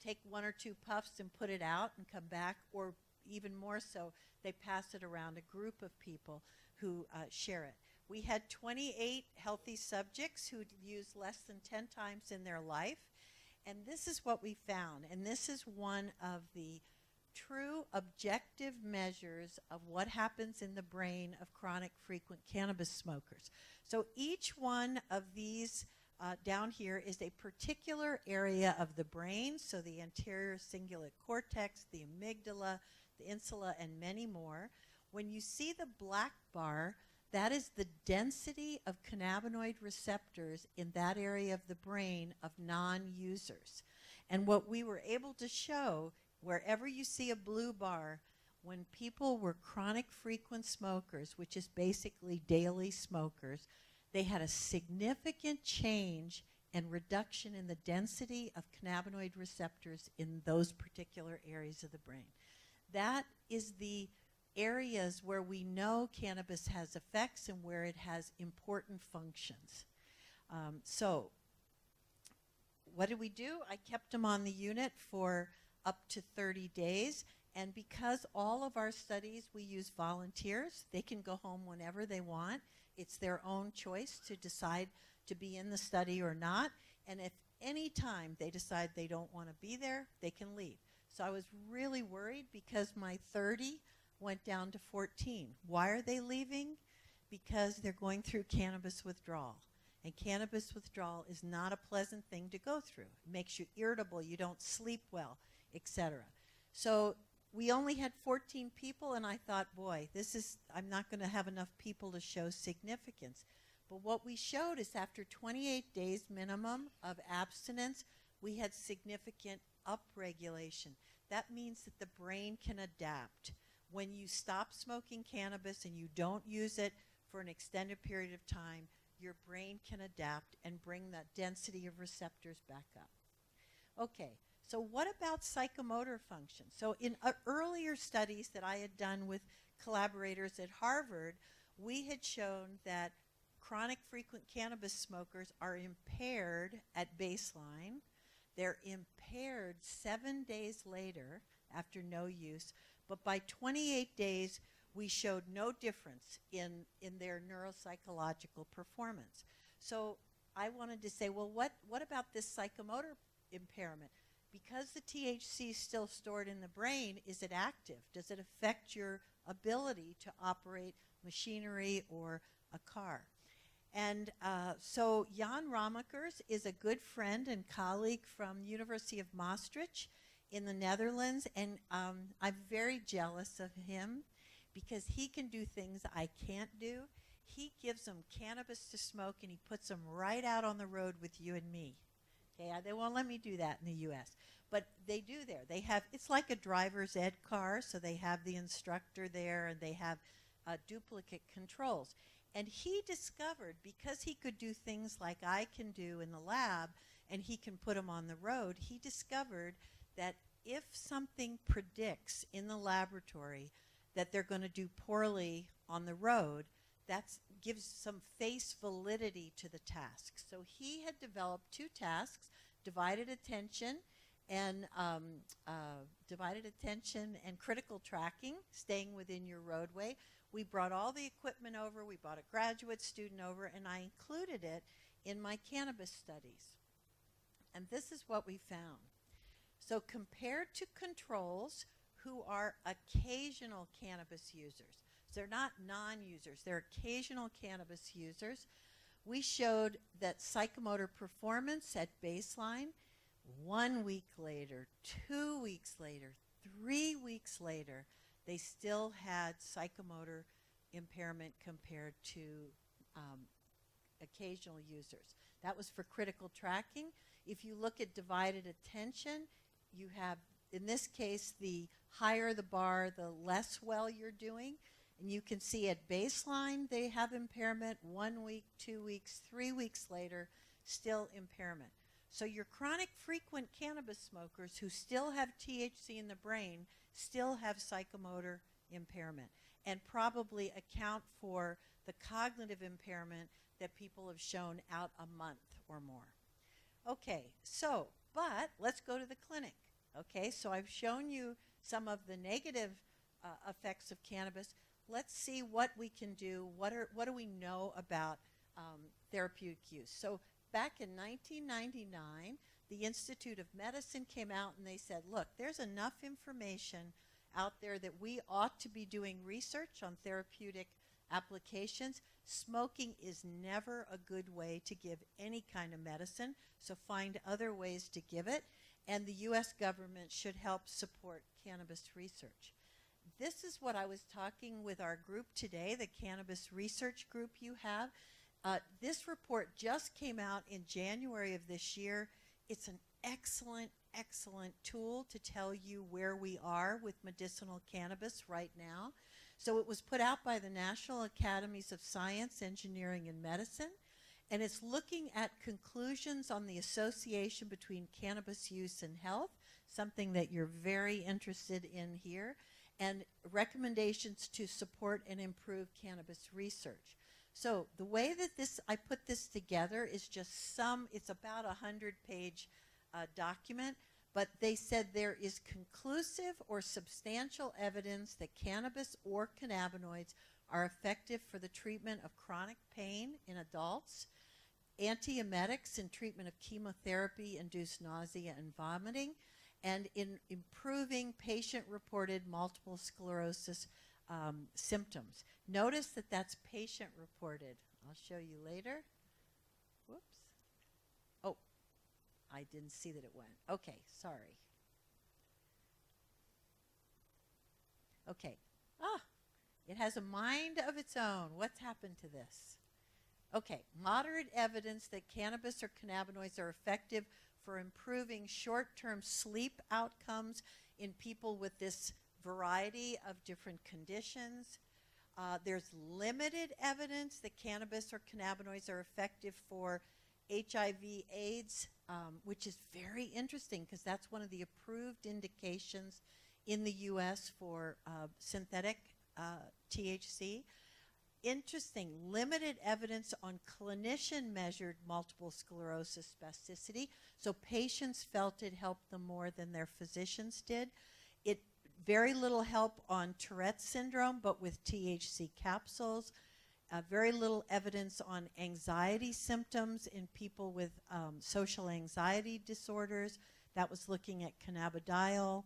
take 1 or 2 puffs and put it out and come back, or even more so, they pass it around a group of people who share it. We had 28 healthy subjects who used less than 10 times in their life, and this is what we found, and this is one of the true objective measures of what happens in the brain of chronic frequent cannabis smokers. So each one of these down here is a particular area of the brain, so the anterior cingulate cortex, the amygdala, the insula, and many more. When you see the black bar, that is the density of cannabinoid receptors in that area of the brain of non-users. And what we were able to show, wherever you see a blue bar, when people were chronic frequent smokers, which is basically daily smokers, they had a significant change and reduction in the density of cannabinoid receptors in those particular areas of the brain. That is the areas where we know cannabis has effects and where it has important functions. So what did we do? I kept them on the unit for up to 30 days. And because all of our studies, we use volunteers, they can go home whenever they want. It's their own choice to decide to be in the study or not. And if any time they decide they don't want to be there, they can leave. So I was really worried because my 30 went down to 14. Why are they leaving? Because they're going through cannabis withdrawal. And cannabis withdrawal is not a pleasant thing to go through. It makes you irritable, you don't sleep well, etc. So we only had 14 people, and I thought, boy, I'm not going to have enough people to show significance. But what we showed is after 28 days minimum of abstinence, we had significant upregulation. That means that the brain can adapt. When you stop smoking cannabis and you don't use it for an extended period of time, your brain can adapt and bring that density of receptors back up. Okay, so what about psychomotor function? So in earlier studies that I had done with collaborators at Harvard, we had shown that chronic frequent cannabis smokers are impaired at baseline. They're impaired 7 days later after no use, but by 28 days, we showed no difference in their neuropsychological performance. So I wanted to say, well, what about this psychomotor impairment? Because the THC is still stored in the brain, is it active? Does it affect your ability to operate machinery or a car? And so Jan Ramakers is a good friend and colleague from University of Maastricht in the Netherlands, and I'm very jealous of him because he can do things I can't do. He gives them cannabis to smoke and he puts them right out on the road with you and me. Okay, they won't let me do that in the U.S., but they do there. They have, it's like a driver's ed car, so they have the instructor there and they have duplicate controls. And he discovered, because he could do things like I can do in the lab and he can put them on the road, he discovered that if something predicts in the laboratory that they're going to do poorly on the road, that gives some face validity to the task. So he had developed 2 tasks, divided attention and critical tracking, staying within your roadway. We brought all the equipment over, we brought a graduate student over, and I included it in my cannabis studies. And this is what we found. So compared to controls who are occasional cannabis users, so they're not non-users, they're occasional cannabis users, we showed that psychomotor performance at baseline, 1 week later, 2 weeks later, 3 weeks later, they still had psychomotor impairment compared to occasional users. That was for critical tracking. If you look at divided attention, you have, in this case, the higher the bar, the less well you're doing. And you can see at baseline, they have impairment 1 week, 2 weeks, 3 weeks later, still impairment. So your chronic frequent cannabis smokers who still have THC in the brain still have psychomotor impairment and probably account for the cognitive impairment that people have shown out a month or more. Okay, so, but let's go to the clinic. Okay, so I've shown you some of the negative effects of cannabis. Let's see what we can do. What do we know about therapeutic use? So back in 1999, the Institute of Medicine came out and they said, look, there's enough information out there that we ought to be doing research on therapeutic applications. Smoking is never a good way to give any kind of medicine, so find other ways to give it. And the U.S. government should help support cannabis research. This is what I was talking with our group today, the cannabis research group you have. This report just came out in January of this year. It's an excellent, excellent tool to tell you where we are with medicinal cannabis right now. So it was put out by the National Academies of Science, Engineering, and Medicine, and it's looking at conclusions on the association between cannabis use and health, something that you're very interested in here, and recommendations to support and improve cannabis research. So the way that I put this together is just it's about a 100-page document, but they said there is conclusive or substantial evidence that cannabis or cannabinoids are effective for the treatment of chronic pain in adults, antiemetics in treatment of chemotherapy-induced nausea and vomiting, and in improving patient-reported multiple sclerosis symptoms. Notice that that's patient-reported. I'll show you later. Whoops. Oh, I didn't see that it went. Okay, sorry. Okay. It has a mind of its own. What's happened to this? Okay, moderate evidence that cannabis or cannabinoids are effective for improving short-term sleep outcomes in people with this variety of different conditions. There's limited evidence that cannabis or cannabinoids are effective for HIV/AIDS, which is very interesting because that's one of the approved indications in the U.S. for synthetic THC. Interesting, limited evidence on clinician-measured multiple sclerosis spasticity, so patients felt it helped them more than their physicians did. Very little help on Tourette's syndrome, but with THC capsules. Very little evidence on anxiety symptoms in people with social anxiety disorders. That was looking at cannabidiol.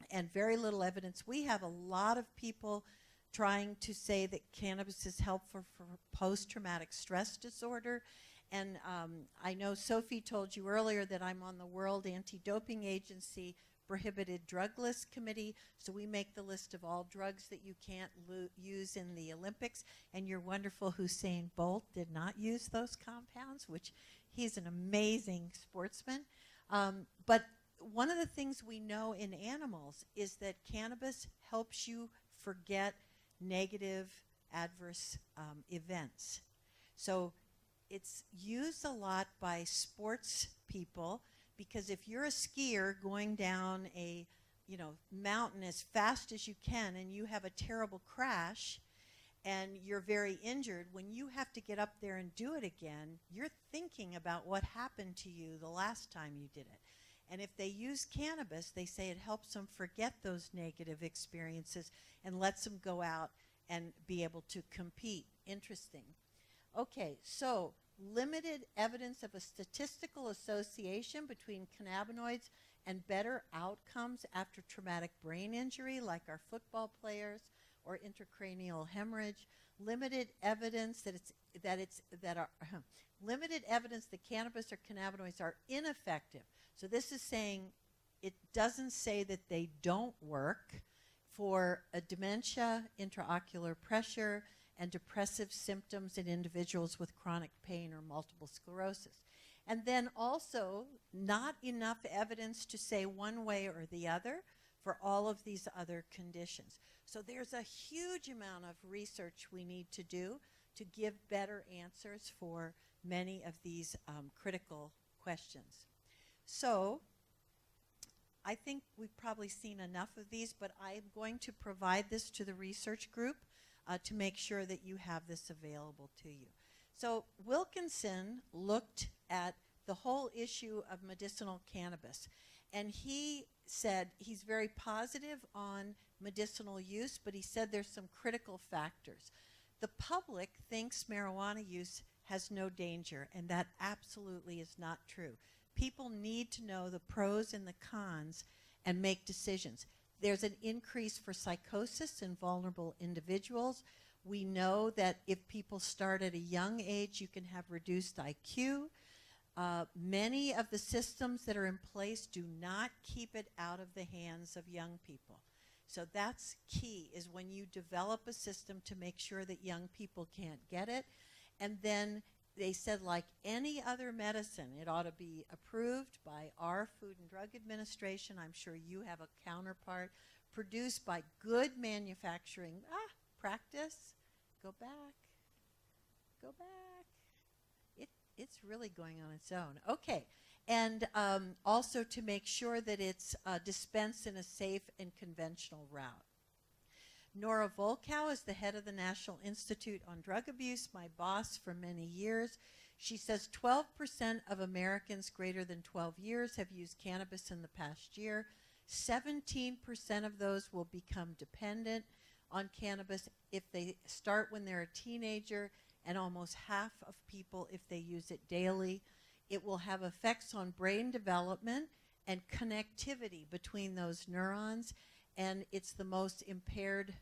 And very little evidence. We have a lot of people trying to say that cannabis is helpful for post-traumatic stress disorder. And I know Sophie told you earlier that I'm on the World Anti-Doping Agency Prohibited Drug List Committee, so we make the list of all drugs that you can't use in the Olympics, and your wonderful Usain Bolt did not use those compounds, which he's an amazing sportsman. But one of the things we know in animals is that cannabis helps you forget negative adverse events. So it's used a lot by sports people, because if you're a skier going down a mountain as fast as you can and you have a terrible crash and you're very injured, when you have to get up there and do it again, you're thinking about what happened to you the last time you did it. And if they use cannabis, they say it helps them forget those negative experiences and lets them go out and be able to compete. Interesting. Okay, so limited evidence of a statistical association between cannabinoids and better outcomes after traumatic brain injury, like our football players, or intracranial hemorrhage. Limited evidence limited evidence that cannabis or cannabinoids are ineffective. So this is saying it doesn't say that they don't work for a dementia, intraocular pressure, and depressive symptoms in individuals with chronic pain or multiple sclerosis. And then also not enough evidence to say one way or the other for all of these other conditions. So there's a huge amount of research we need to do to give better answers for many of these critical questions. So I think we've probably seen enough of these, but I'm going to provide this to the research group to make sure that you have this available to you. So Wilkinson looked at the whole issue of medicinal cannabis, and he said he's very positive on medicinal use, but he said there's some critical factors. The public thinks marijuana use has no danger, and that absolutely is not true. People need to know the pros and the cons and make decisions. There's an increase for psychosis in vulnerable individuals. We know that if people start at a young age, you can have reduced IQ. Many of the systems that are in place do not keep it out of the hands of young people. So that's key, is when you develop a system to make sure that young people can't get it. And then they said, like any other medicine, it ought to be approved by our Food and Drug Administration. I'm sure you have a counterpart. Produced by good manufacturing practice. Go back. Go back. It's really going on its own. Okay. And also to make sure that it's dispensed in a safe and conventional route. Nora Volkow is the head of the National Institute on Drug Abuse, my boss for many years. She says 12% of Americans greater than 12 years have used cannabis in the past year. 17% of those will become dependent on cannabis if they start when they're a teenager, and almost half of people if they use it daily. It will have effects on brain development and connectivity between those neurons, and it's the most impaired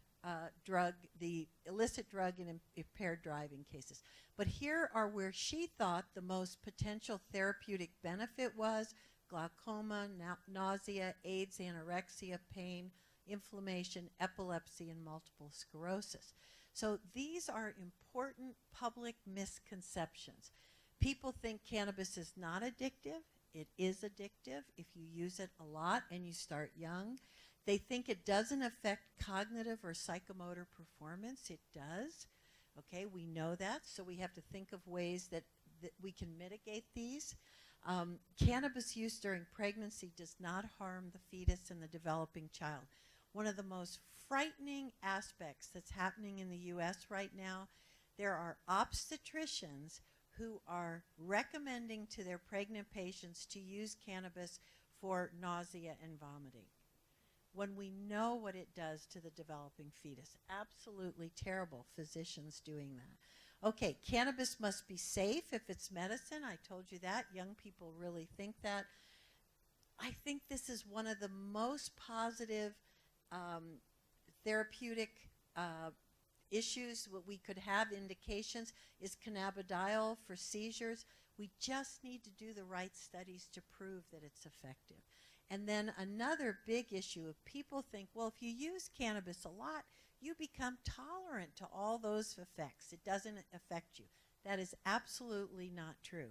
drug, the illicit drug in impaired driving cases. But here are where she thought the most potential therapeutic benefit was: glaucoma, nausea, AIDS, anorexia, pain, inflammation, epilepsy, and multiple sclerosis. So these are important public misconceptions. People think cannabis is not addictive. It is addictive if you use it a lot and you start young. They think it doesn't affect cognitive or psychomotor performance. It does. Okay, we know that, so we have to think of ways that we can mitigate these. Cannabis use during pregnancy does not harm the fetus and the developing child. One of the most frightening aspects that's happening in the U.S. right now, there are obstetricians who are recommending to their pregnant patients to use cannabis for nausea and vomiting, when we know what it does to the developing fetus. Absolutely terrible, physicians doing that. Okay, cannabis must be safe if it's medicine. I told you that. Young people really think that. I think this is one of the most positive therapeutic issues what we could have indications is cannabidiol for seizures. We just need to do the right studies to prove that it's effective. And then another big issue, if people think, well, if you use cannabis a lot, you become tolerant to all those effects. It doesn't affect you. That is absolutely not true.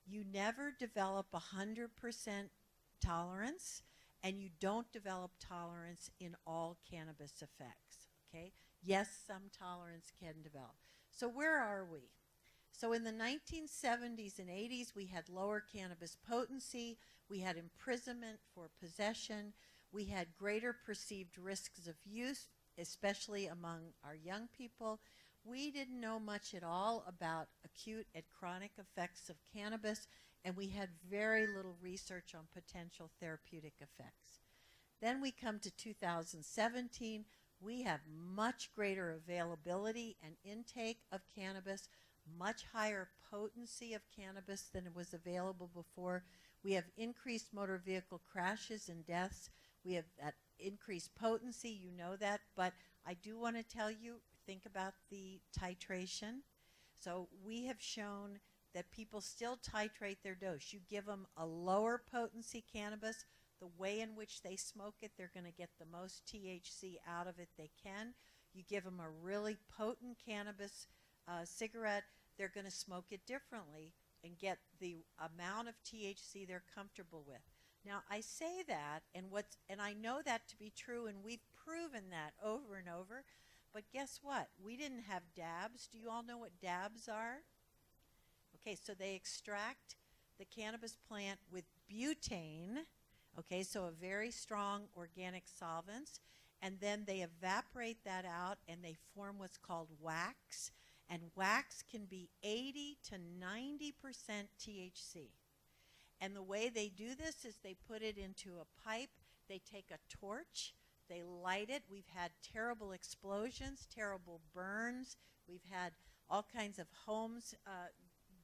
You never develop 100% tolerance, and you don't develop tolerance in all cannabis effects, okay? Yes, some tolerance can develop. So where are we? So in the 1970s and 80s, we had lower cannabis potency, we had imprisonment for possession, we had greater perceived risks of use, especially among our young people. We didn't know much at all about acute and chronic effects of cannabis, and we had very little research on potential therapeutic effects. Then we come to 2017, we have much greater availability and intake of cannabis, much higher potency of cannabis than was available before. We have increased motor vehicle crashes and deaths. We have that increased potency, you know that, but I do want to tell you, think about the titration. So we have shown that people still titrate their dose. You give them a lower potency cannabis, the way in which they smoke it, they're going to get the most THC out of it they can. You give them a really potent cannabis cigarette, they're going to smoke it differently and get the amount of THC they're comfortable with. Now, I say that, and I know that to be true, and we've proven that over and over, but guess what? We didn't have dabs. Do you all know what dabs are? Okay, so they extract the cannabis plant with butane, okay, so a very strong organic solvents, and then they evaporate that out and they form what's called wax, and wax can be 80 to 90% THC. And the way they do this is they put it into a pipe, they take a torch, they light it. We've had terrible explosions, terrible burns. We've had all kinds of homes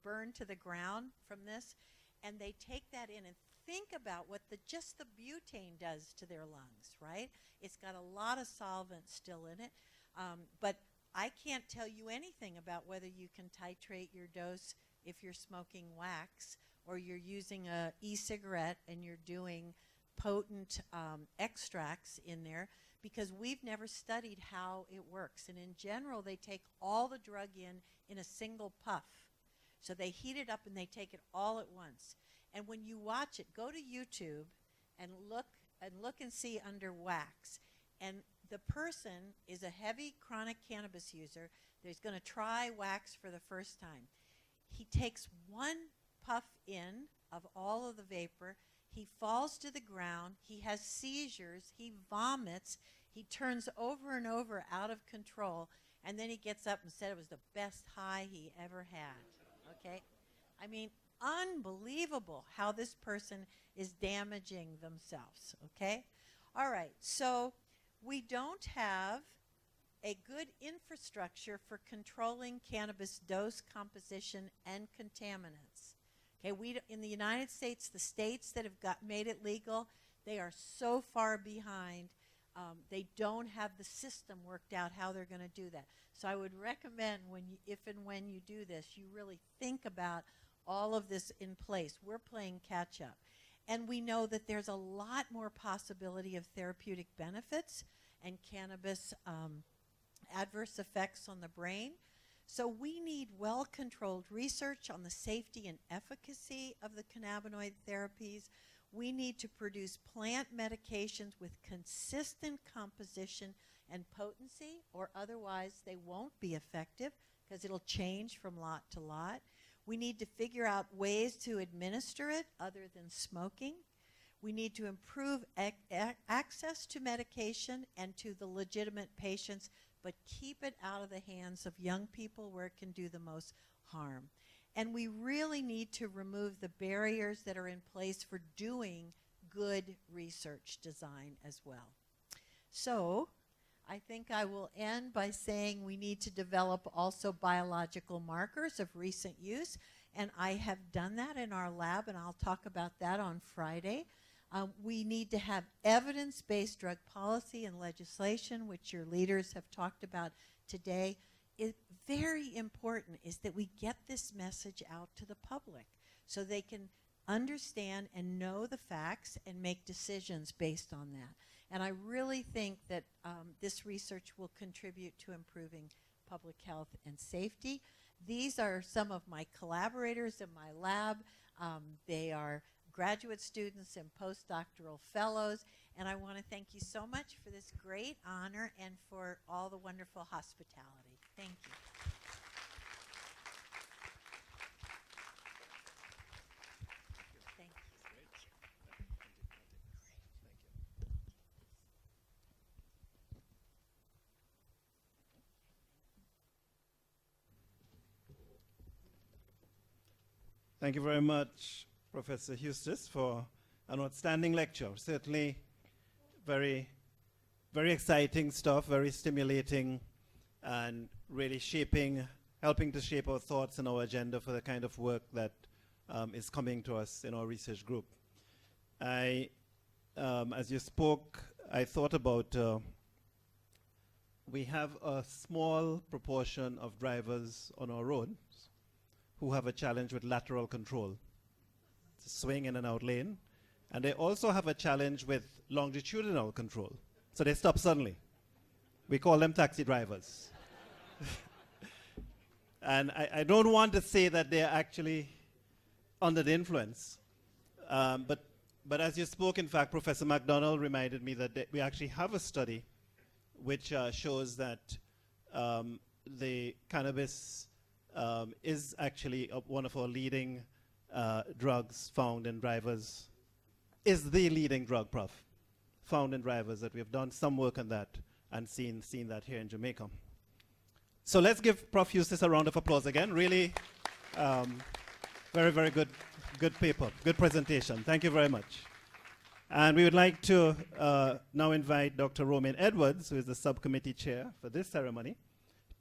burned to the ground from this. And they take that in and think about what just the butane does to their lungs, right? It's got a lot of solvent still in it. But I can't tell you anything about whether you can titrate your dose if you're smoking wax or you're using a e-cigarette and you're doing potent extracts in there, because we've never studied how it works. And in general, they take all the drug in a single puff. So they heat it up and they take it all at once. And when you watch it, go to YouTube and look and see under wax. And the person is a heavy chronic cannabis user. He's going to try wax for the first time. He takes one puff in of all of the vapor. He falls to the ground. He has seizures. He vomits. He turns over and over out of control, and then he gets up and said it was the best high he ever had. Okay? I mean, unbelievable how this person is damaging themselves. Okay? All right, so we don't have a good infrastructure for controlling cannabis dose, composition, and contaminants. Okay, in the United States, the states that have made it legal, they are so far behind. They don't have the system worked out how they're going to do that. So I would recommend if and when you do this, you really think about all of this in place. We're playing catch up. And we know that there's a lot more possibility of therapeutic benefits and cannabis adverse effects on the brain. So we need well-controlled research on the safety and efficacy of the cannabinoid therapies. We need to produce plant medications with consistent composition and potency, or otherwise they won't be effective because it'll change from lot to lot. We need to figure out ways to administer it other than smoking. We need to improve access to medication and to the legitimate patients, but keep it out of the hands of young people where it can do the most harm. And we really need to remove the barriers that are in place for doing good research design as well. So I think I will end by saying we need to develop also biological markers of recent use, and I have done that in our lab, and I'll talk about that on Friday. We need to have evidence-based drug policy and legislation, which your leaders have talked about today. Very important is that we get this message out to the public so they can understand and know the facts and make decisions based on that. And I really think that this research will contribute to improving public health and safety. These are some of my collaborators in my lab. They are graduate students and postdoctoral fellows. And I want to thank you so much for this great honor and for all the wonderful hospitality. Thank you. Thank you. Thank you very much, Professor Eustace, for an outstanding lecture. Certainly very, very exciting stuff, very stimulating, and really helping to shape our thoughts and our agenda for the kind of work that is coming to us in our research group. As you spoke, I thought about we have a small proportion of drivers on our roads who have a challenge with lateral control. It's a swing in and out lane. And they also have a challenge with longitudinal control. So they stop suddenly. We call them taxi drivers. And I don't want to say that they're actually under the influence. But as you spoke, in fact, Professor McDonald reminded me that we actually have a study which shows that the cannabis is actually one of our leading drugs found in drivers, is the leading drug, Prof, found in drivers, that we have done some work on that and seen that here in Jamaica. So let's give Prof Eustace a round of applause again. Really very, very good paper, good presentation. Thank you very much. And we would like to now invite Dr. Romaine Edwards, who is the subcommittee chair for this ceremony,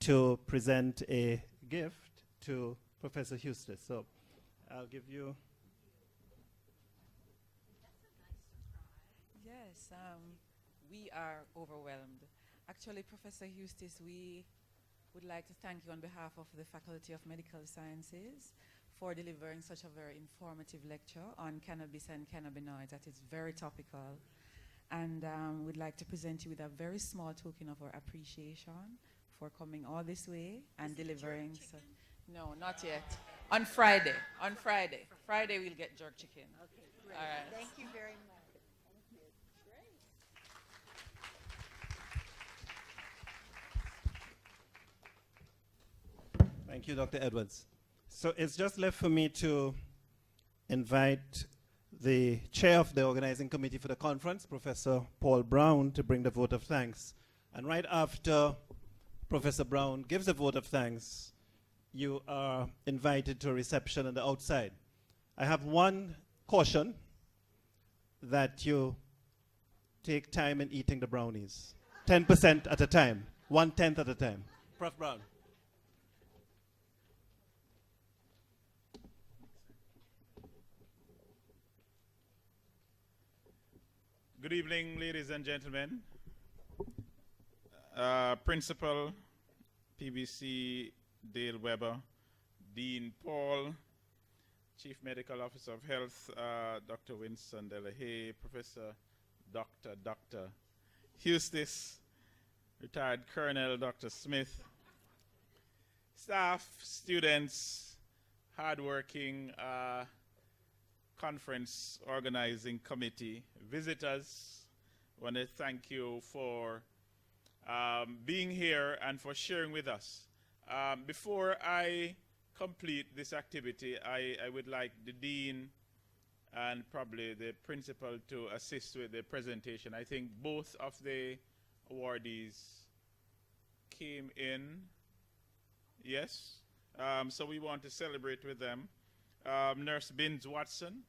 to present a gift to Professor Eustace. So I'll give you. Yes, we are overwhelmed. Actually, Professor Eustace, we would like to thank you on behalf of the Faculty of Medical Sciences for delivering such a very informative lecture on cannabis and cannabinoids that is very topical. And we'd like to present you with a very small token of our appreciation for coming all this way and delivering. No, not yet. On Friday. On Friday. Friday we'll get jerk chicken. Okay, great. All right. Thank you very much. Thank you. Great. Thank you, Dr. Edwards. So it's just left for me to invite the chair of the organizing committee for the conference, Professor Paul Brown, to bring the vote of thanks. And right after Professor Brown gives the vote of thanks, you are invited to a reception on the outside. I have one caution, that you take time in eating the brownies. 10% at a time, 1/10 at a time. Prof. Brown. Good evening, ladies and gentlemen. Principal, PBC Dale Weber, Dean Paul, Chief Medical Officer of Health, Dr. Winston Delahaye, Professor Dr. Eustace, retired Colonel Dr. Smith, staff, students, hardworking conference organizing committee, visitors. I want to thank you for being here and for sharing with us. Before I complete this activity, I would like the dean and probably the principal to assist with the presentation. I think both of the awardees came in. Yes? So we want to celebrate with them. Nurse Binns Watson.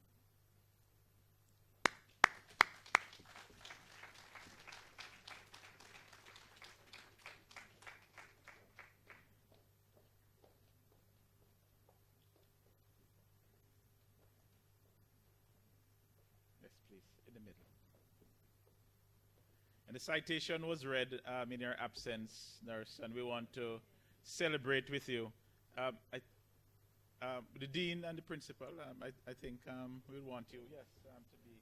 Yes, please, in the middle. And the citation was read in your absence, nurse, and we want to celebrate with you. The dean and the principal, I think we want you, yes, to be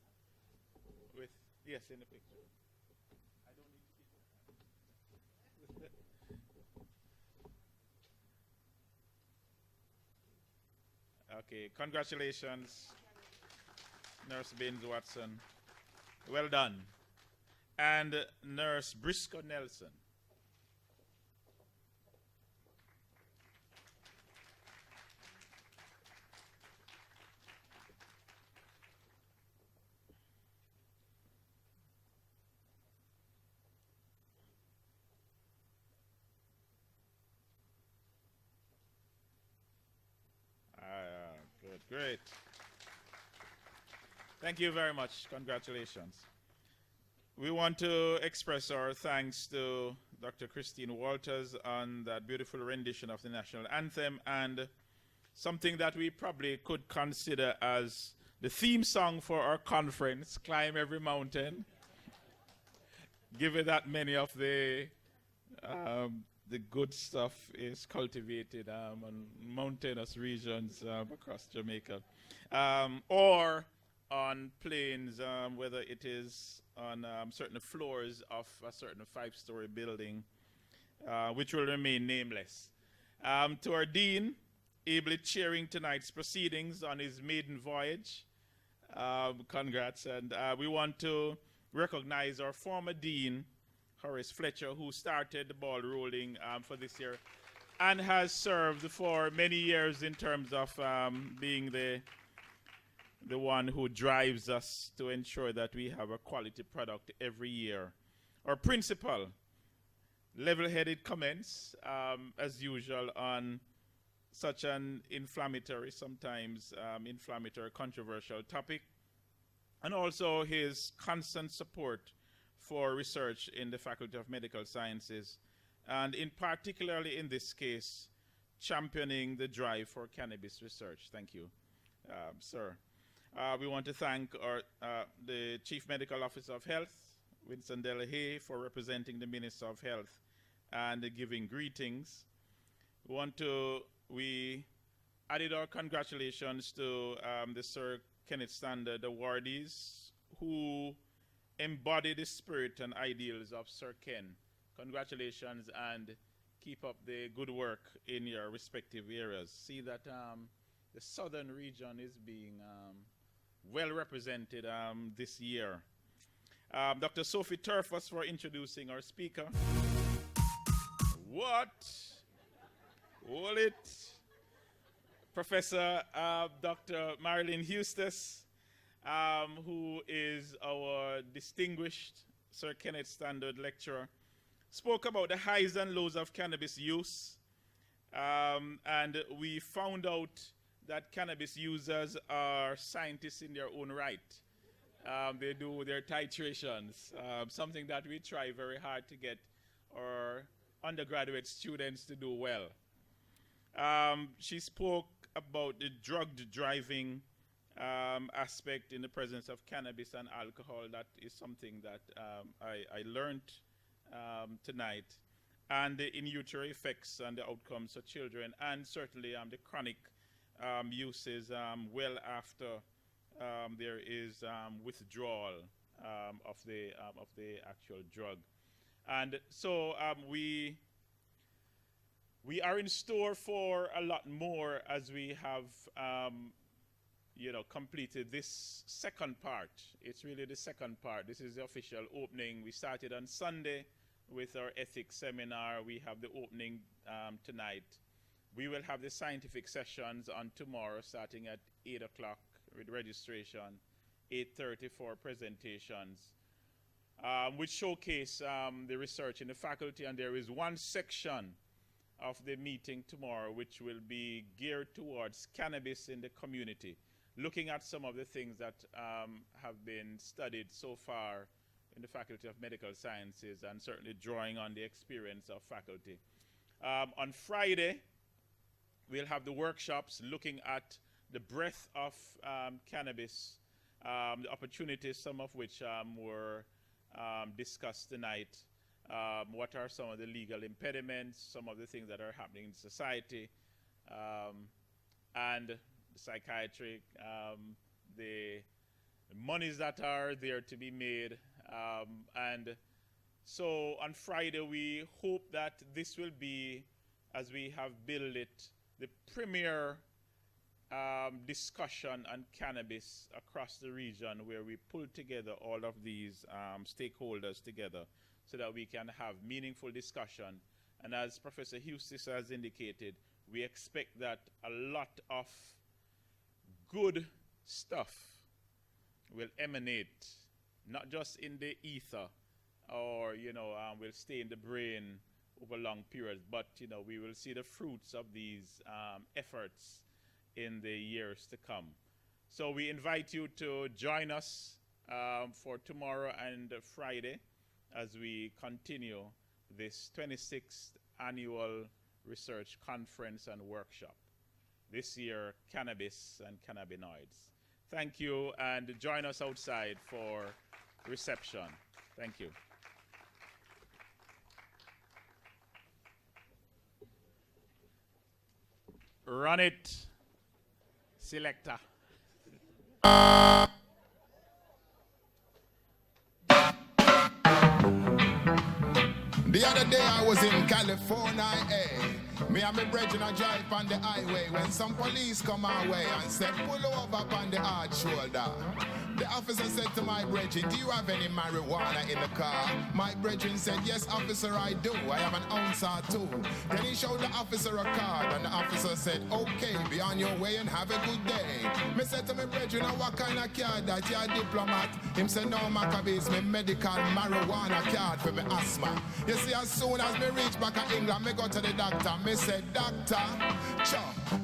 with, yes, in the picture. I don't need to Okay, congratulations, Nurse Binns Watson. Well done. And Nurse Briscoe Nelson. Good, great. Thank you very much. Congratulations. We want to express our thanks to Dr. Christine Walters on that beautiful rendition of the national anthem, and something that we probably could consider as the theme song for our conference, Climb Every Mountain. Given that many of the good stuff is cultivated on mountainous regions across Jamaica, or on plains, whether it is on certain floors of a certain 5-story building, which will remain nameless. To our dean, ably chairing tonight's proceedings on his maiden voyage, congrats. And we want to recognize our former dean, Horace Fletcher, who started the ball rolling for this year and has served for many years in terms of being the one who drives us to ensure that we have a quality product every year. Our principal, level-headed comments, as usual, on such an inflammatory, sometimes inflammatory, controversial topic, and also his constant support for research in the Faculty of Medical Sciences, and particularly in this case, championing the drive for cannabis research. Thank you, sir. We want to thank the Chief Medical Officer of Health, Winston Delahaye, for representing the Minister of Health and giving greetings. We added our congratulations to the Sir Kenneth Standard awardees who embody the spirit and ideals of Sir Ken. Congratulations, and keep up the good work in your respective areas. See that the southern region is being well represented this year. Dr. Sophie Turfus for introducing our speaker. What? Hold it. Professor Dr. Marilyn Eustace, who is our distinguished Sir Kenneth Standard lecturer, spoke about the highs and lows of cannabis use. And we found out that cannabis users are scientists in their own right. They do their titrations, something that we try very hard to get our undergraduate students to do well. She spoke about the drugged driving aspect in the presence of cannabis and alcohol. That is something that I learned tonight. And the in utero effects and the outcomes for children, and certainly the chronic uses well after there is withdrawal of the actual drug. And so we are in store for a lot more as we have completed this second part. It's really the second part. This is the official opening. We started on Sunday with our ethics seminar. We have the opening tonight. We will have the scientific sessions on tomorrow starting at 8 o'clock with registration, 8:30 for presentations, which showcase the research in the faculty. And there is one section of the meeting tomorrow which will be geared towards cannabis in the community, looking at some of the things that have been studied so far in the Faculty of Medical Sciences, and certainly drawing on the experience of faculty. On Friday, we'll have the workshops looking at the breadth of cannabis, the opportunities, some of which were discussed tonight. What are some of the legal impediments, some of the things that are happening in society, and the psychiatric, the monies that are there to be made. And so on Friday, we hope that this will be, as we have built it, the premier discussion on cannabis across the region, where we pull together all of these stakeholders together so that we can have meaningful discussion. And as Professor Hustis has indicated, we expect that a lot of good stuff will emanate, not just in the ether or, will stay in the brain over long periods, but, we will see the fruits of these efforts in the years to come. So we invite you to join us for tomorrow and Friday as we continue this 26th annual research conference and workshop. This year, cannabis and cannabinoids. Thank you, and join us outside for reception. Thank you. Run it, selector. The other day I was in California, me and my brethren a drive on the highway when some police come our way and said, pull over on the hard shoulder. The officer said to my brethren, do you have any marijuana in the car? My brethren said, yes, officer, I do. I have an ounce or two. Then he showed the officer a card, and the officer said, okay, be on your way and have a good day. Me said to my brethren, what kind of card that? You a diplomat? Him said, no, Maccabee, it's my medical marijuana card for my asthma. You see, as soon as me reach back in England, me go to the doctor. Me said, doctor,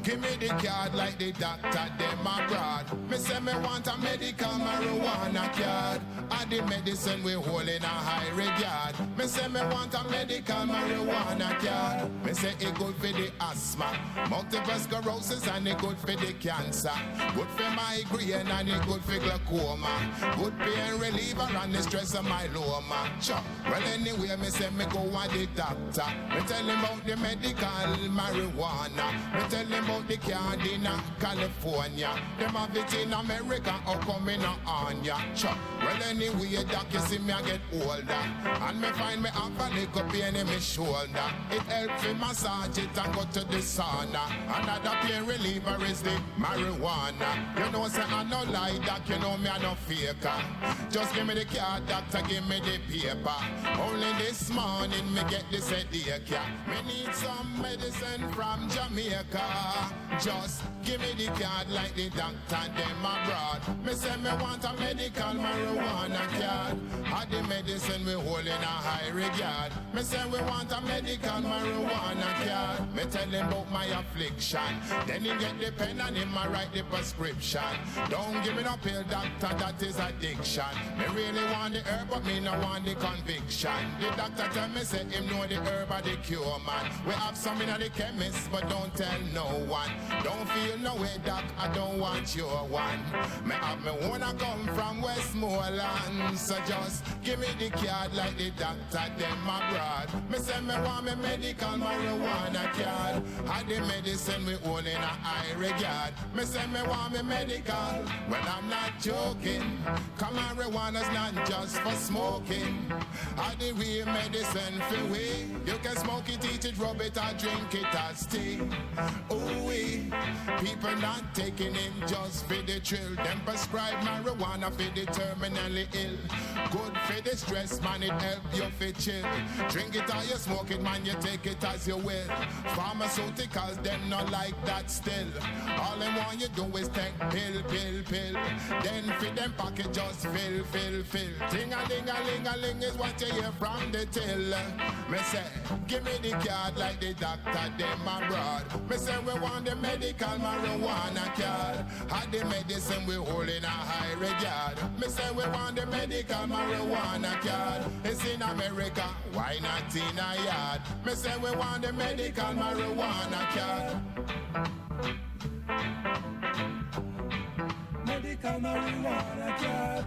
give me the card like the doctor, them abroad. Me say, me want a medical marijuana card. And the medicine we hold in a high regard. Me say me want a medical marijuana card. Me say it good for the asthma, multiple sclerosis, and it good for the cancer. Good for migraine and it good for glaucoma. Good pain reliever and the stress of myeloma. Well anyway, me say me go to the doctor. Me tell him about the medical marijuana. Me tell him about the card in California. Them have it in America or coming on ya. Well anyway, doc, you see me I get older, and me find me have a little pain in my shoulder. It helps me massage it and go to the sauna. Another pain reliever is the marijuana. You know say I no lie, doc, you know me I no faker. Just give me the card, doctor, give me the paper. Only this morning me get this headache, yeah. Me need some medicine from Jamaica. Just give me the card like the doctor, them abroad. Me say me want a medical marijuana card. Had the medicine we hold in a high regard. Me say we want a medical marijuana card. Me tell him about my affliction. Then he get the pen and him a write the prescription. Don't give me no pill, doctor, that is addiction. Me really want the herb, but me no want the conviction. The doctor tell me say him know the herb or the cure, man. We have some in the chemist, but don't tell no one. Don't feel no way, doc, I don't want your one. Me have me wanna come from Westmoreland. So just give me the card like the doctor, them abroad. Me say me want me medical marijuana card. Had the medicine we hold in a high regard. Me say me want me medical, well I'm not joking. Come marijuana's not just for smoking. Had the real medicine for we. You can smoke it, eat it, rub it, or drink it as tea. Ooh-wee. People not taking it just for the thrill. Them prescribe marijuana for the terminally ill. Good for the stress, man, it help you for chill. Drink it or you smoke it, man, you take it as you will. Pharmaceuticals, them not like that still. All them want you do is take pill, pill, pill. Then for them pocket just fill, fill, fill. Ting-a-ling-a-ling-a-ling is what you hear from the till. Me say, give me the card like the doctor, them abroad. Me say we want the medical marijuana card. Had the medicine we hold in a high regard. Me say we want the medical marijuana card. It's in America, why not in a yard? Me say we want the medical marijuana card. Medical marijuana card.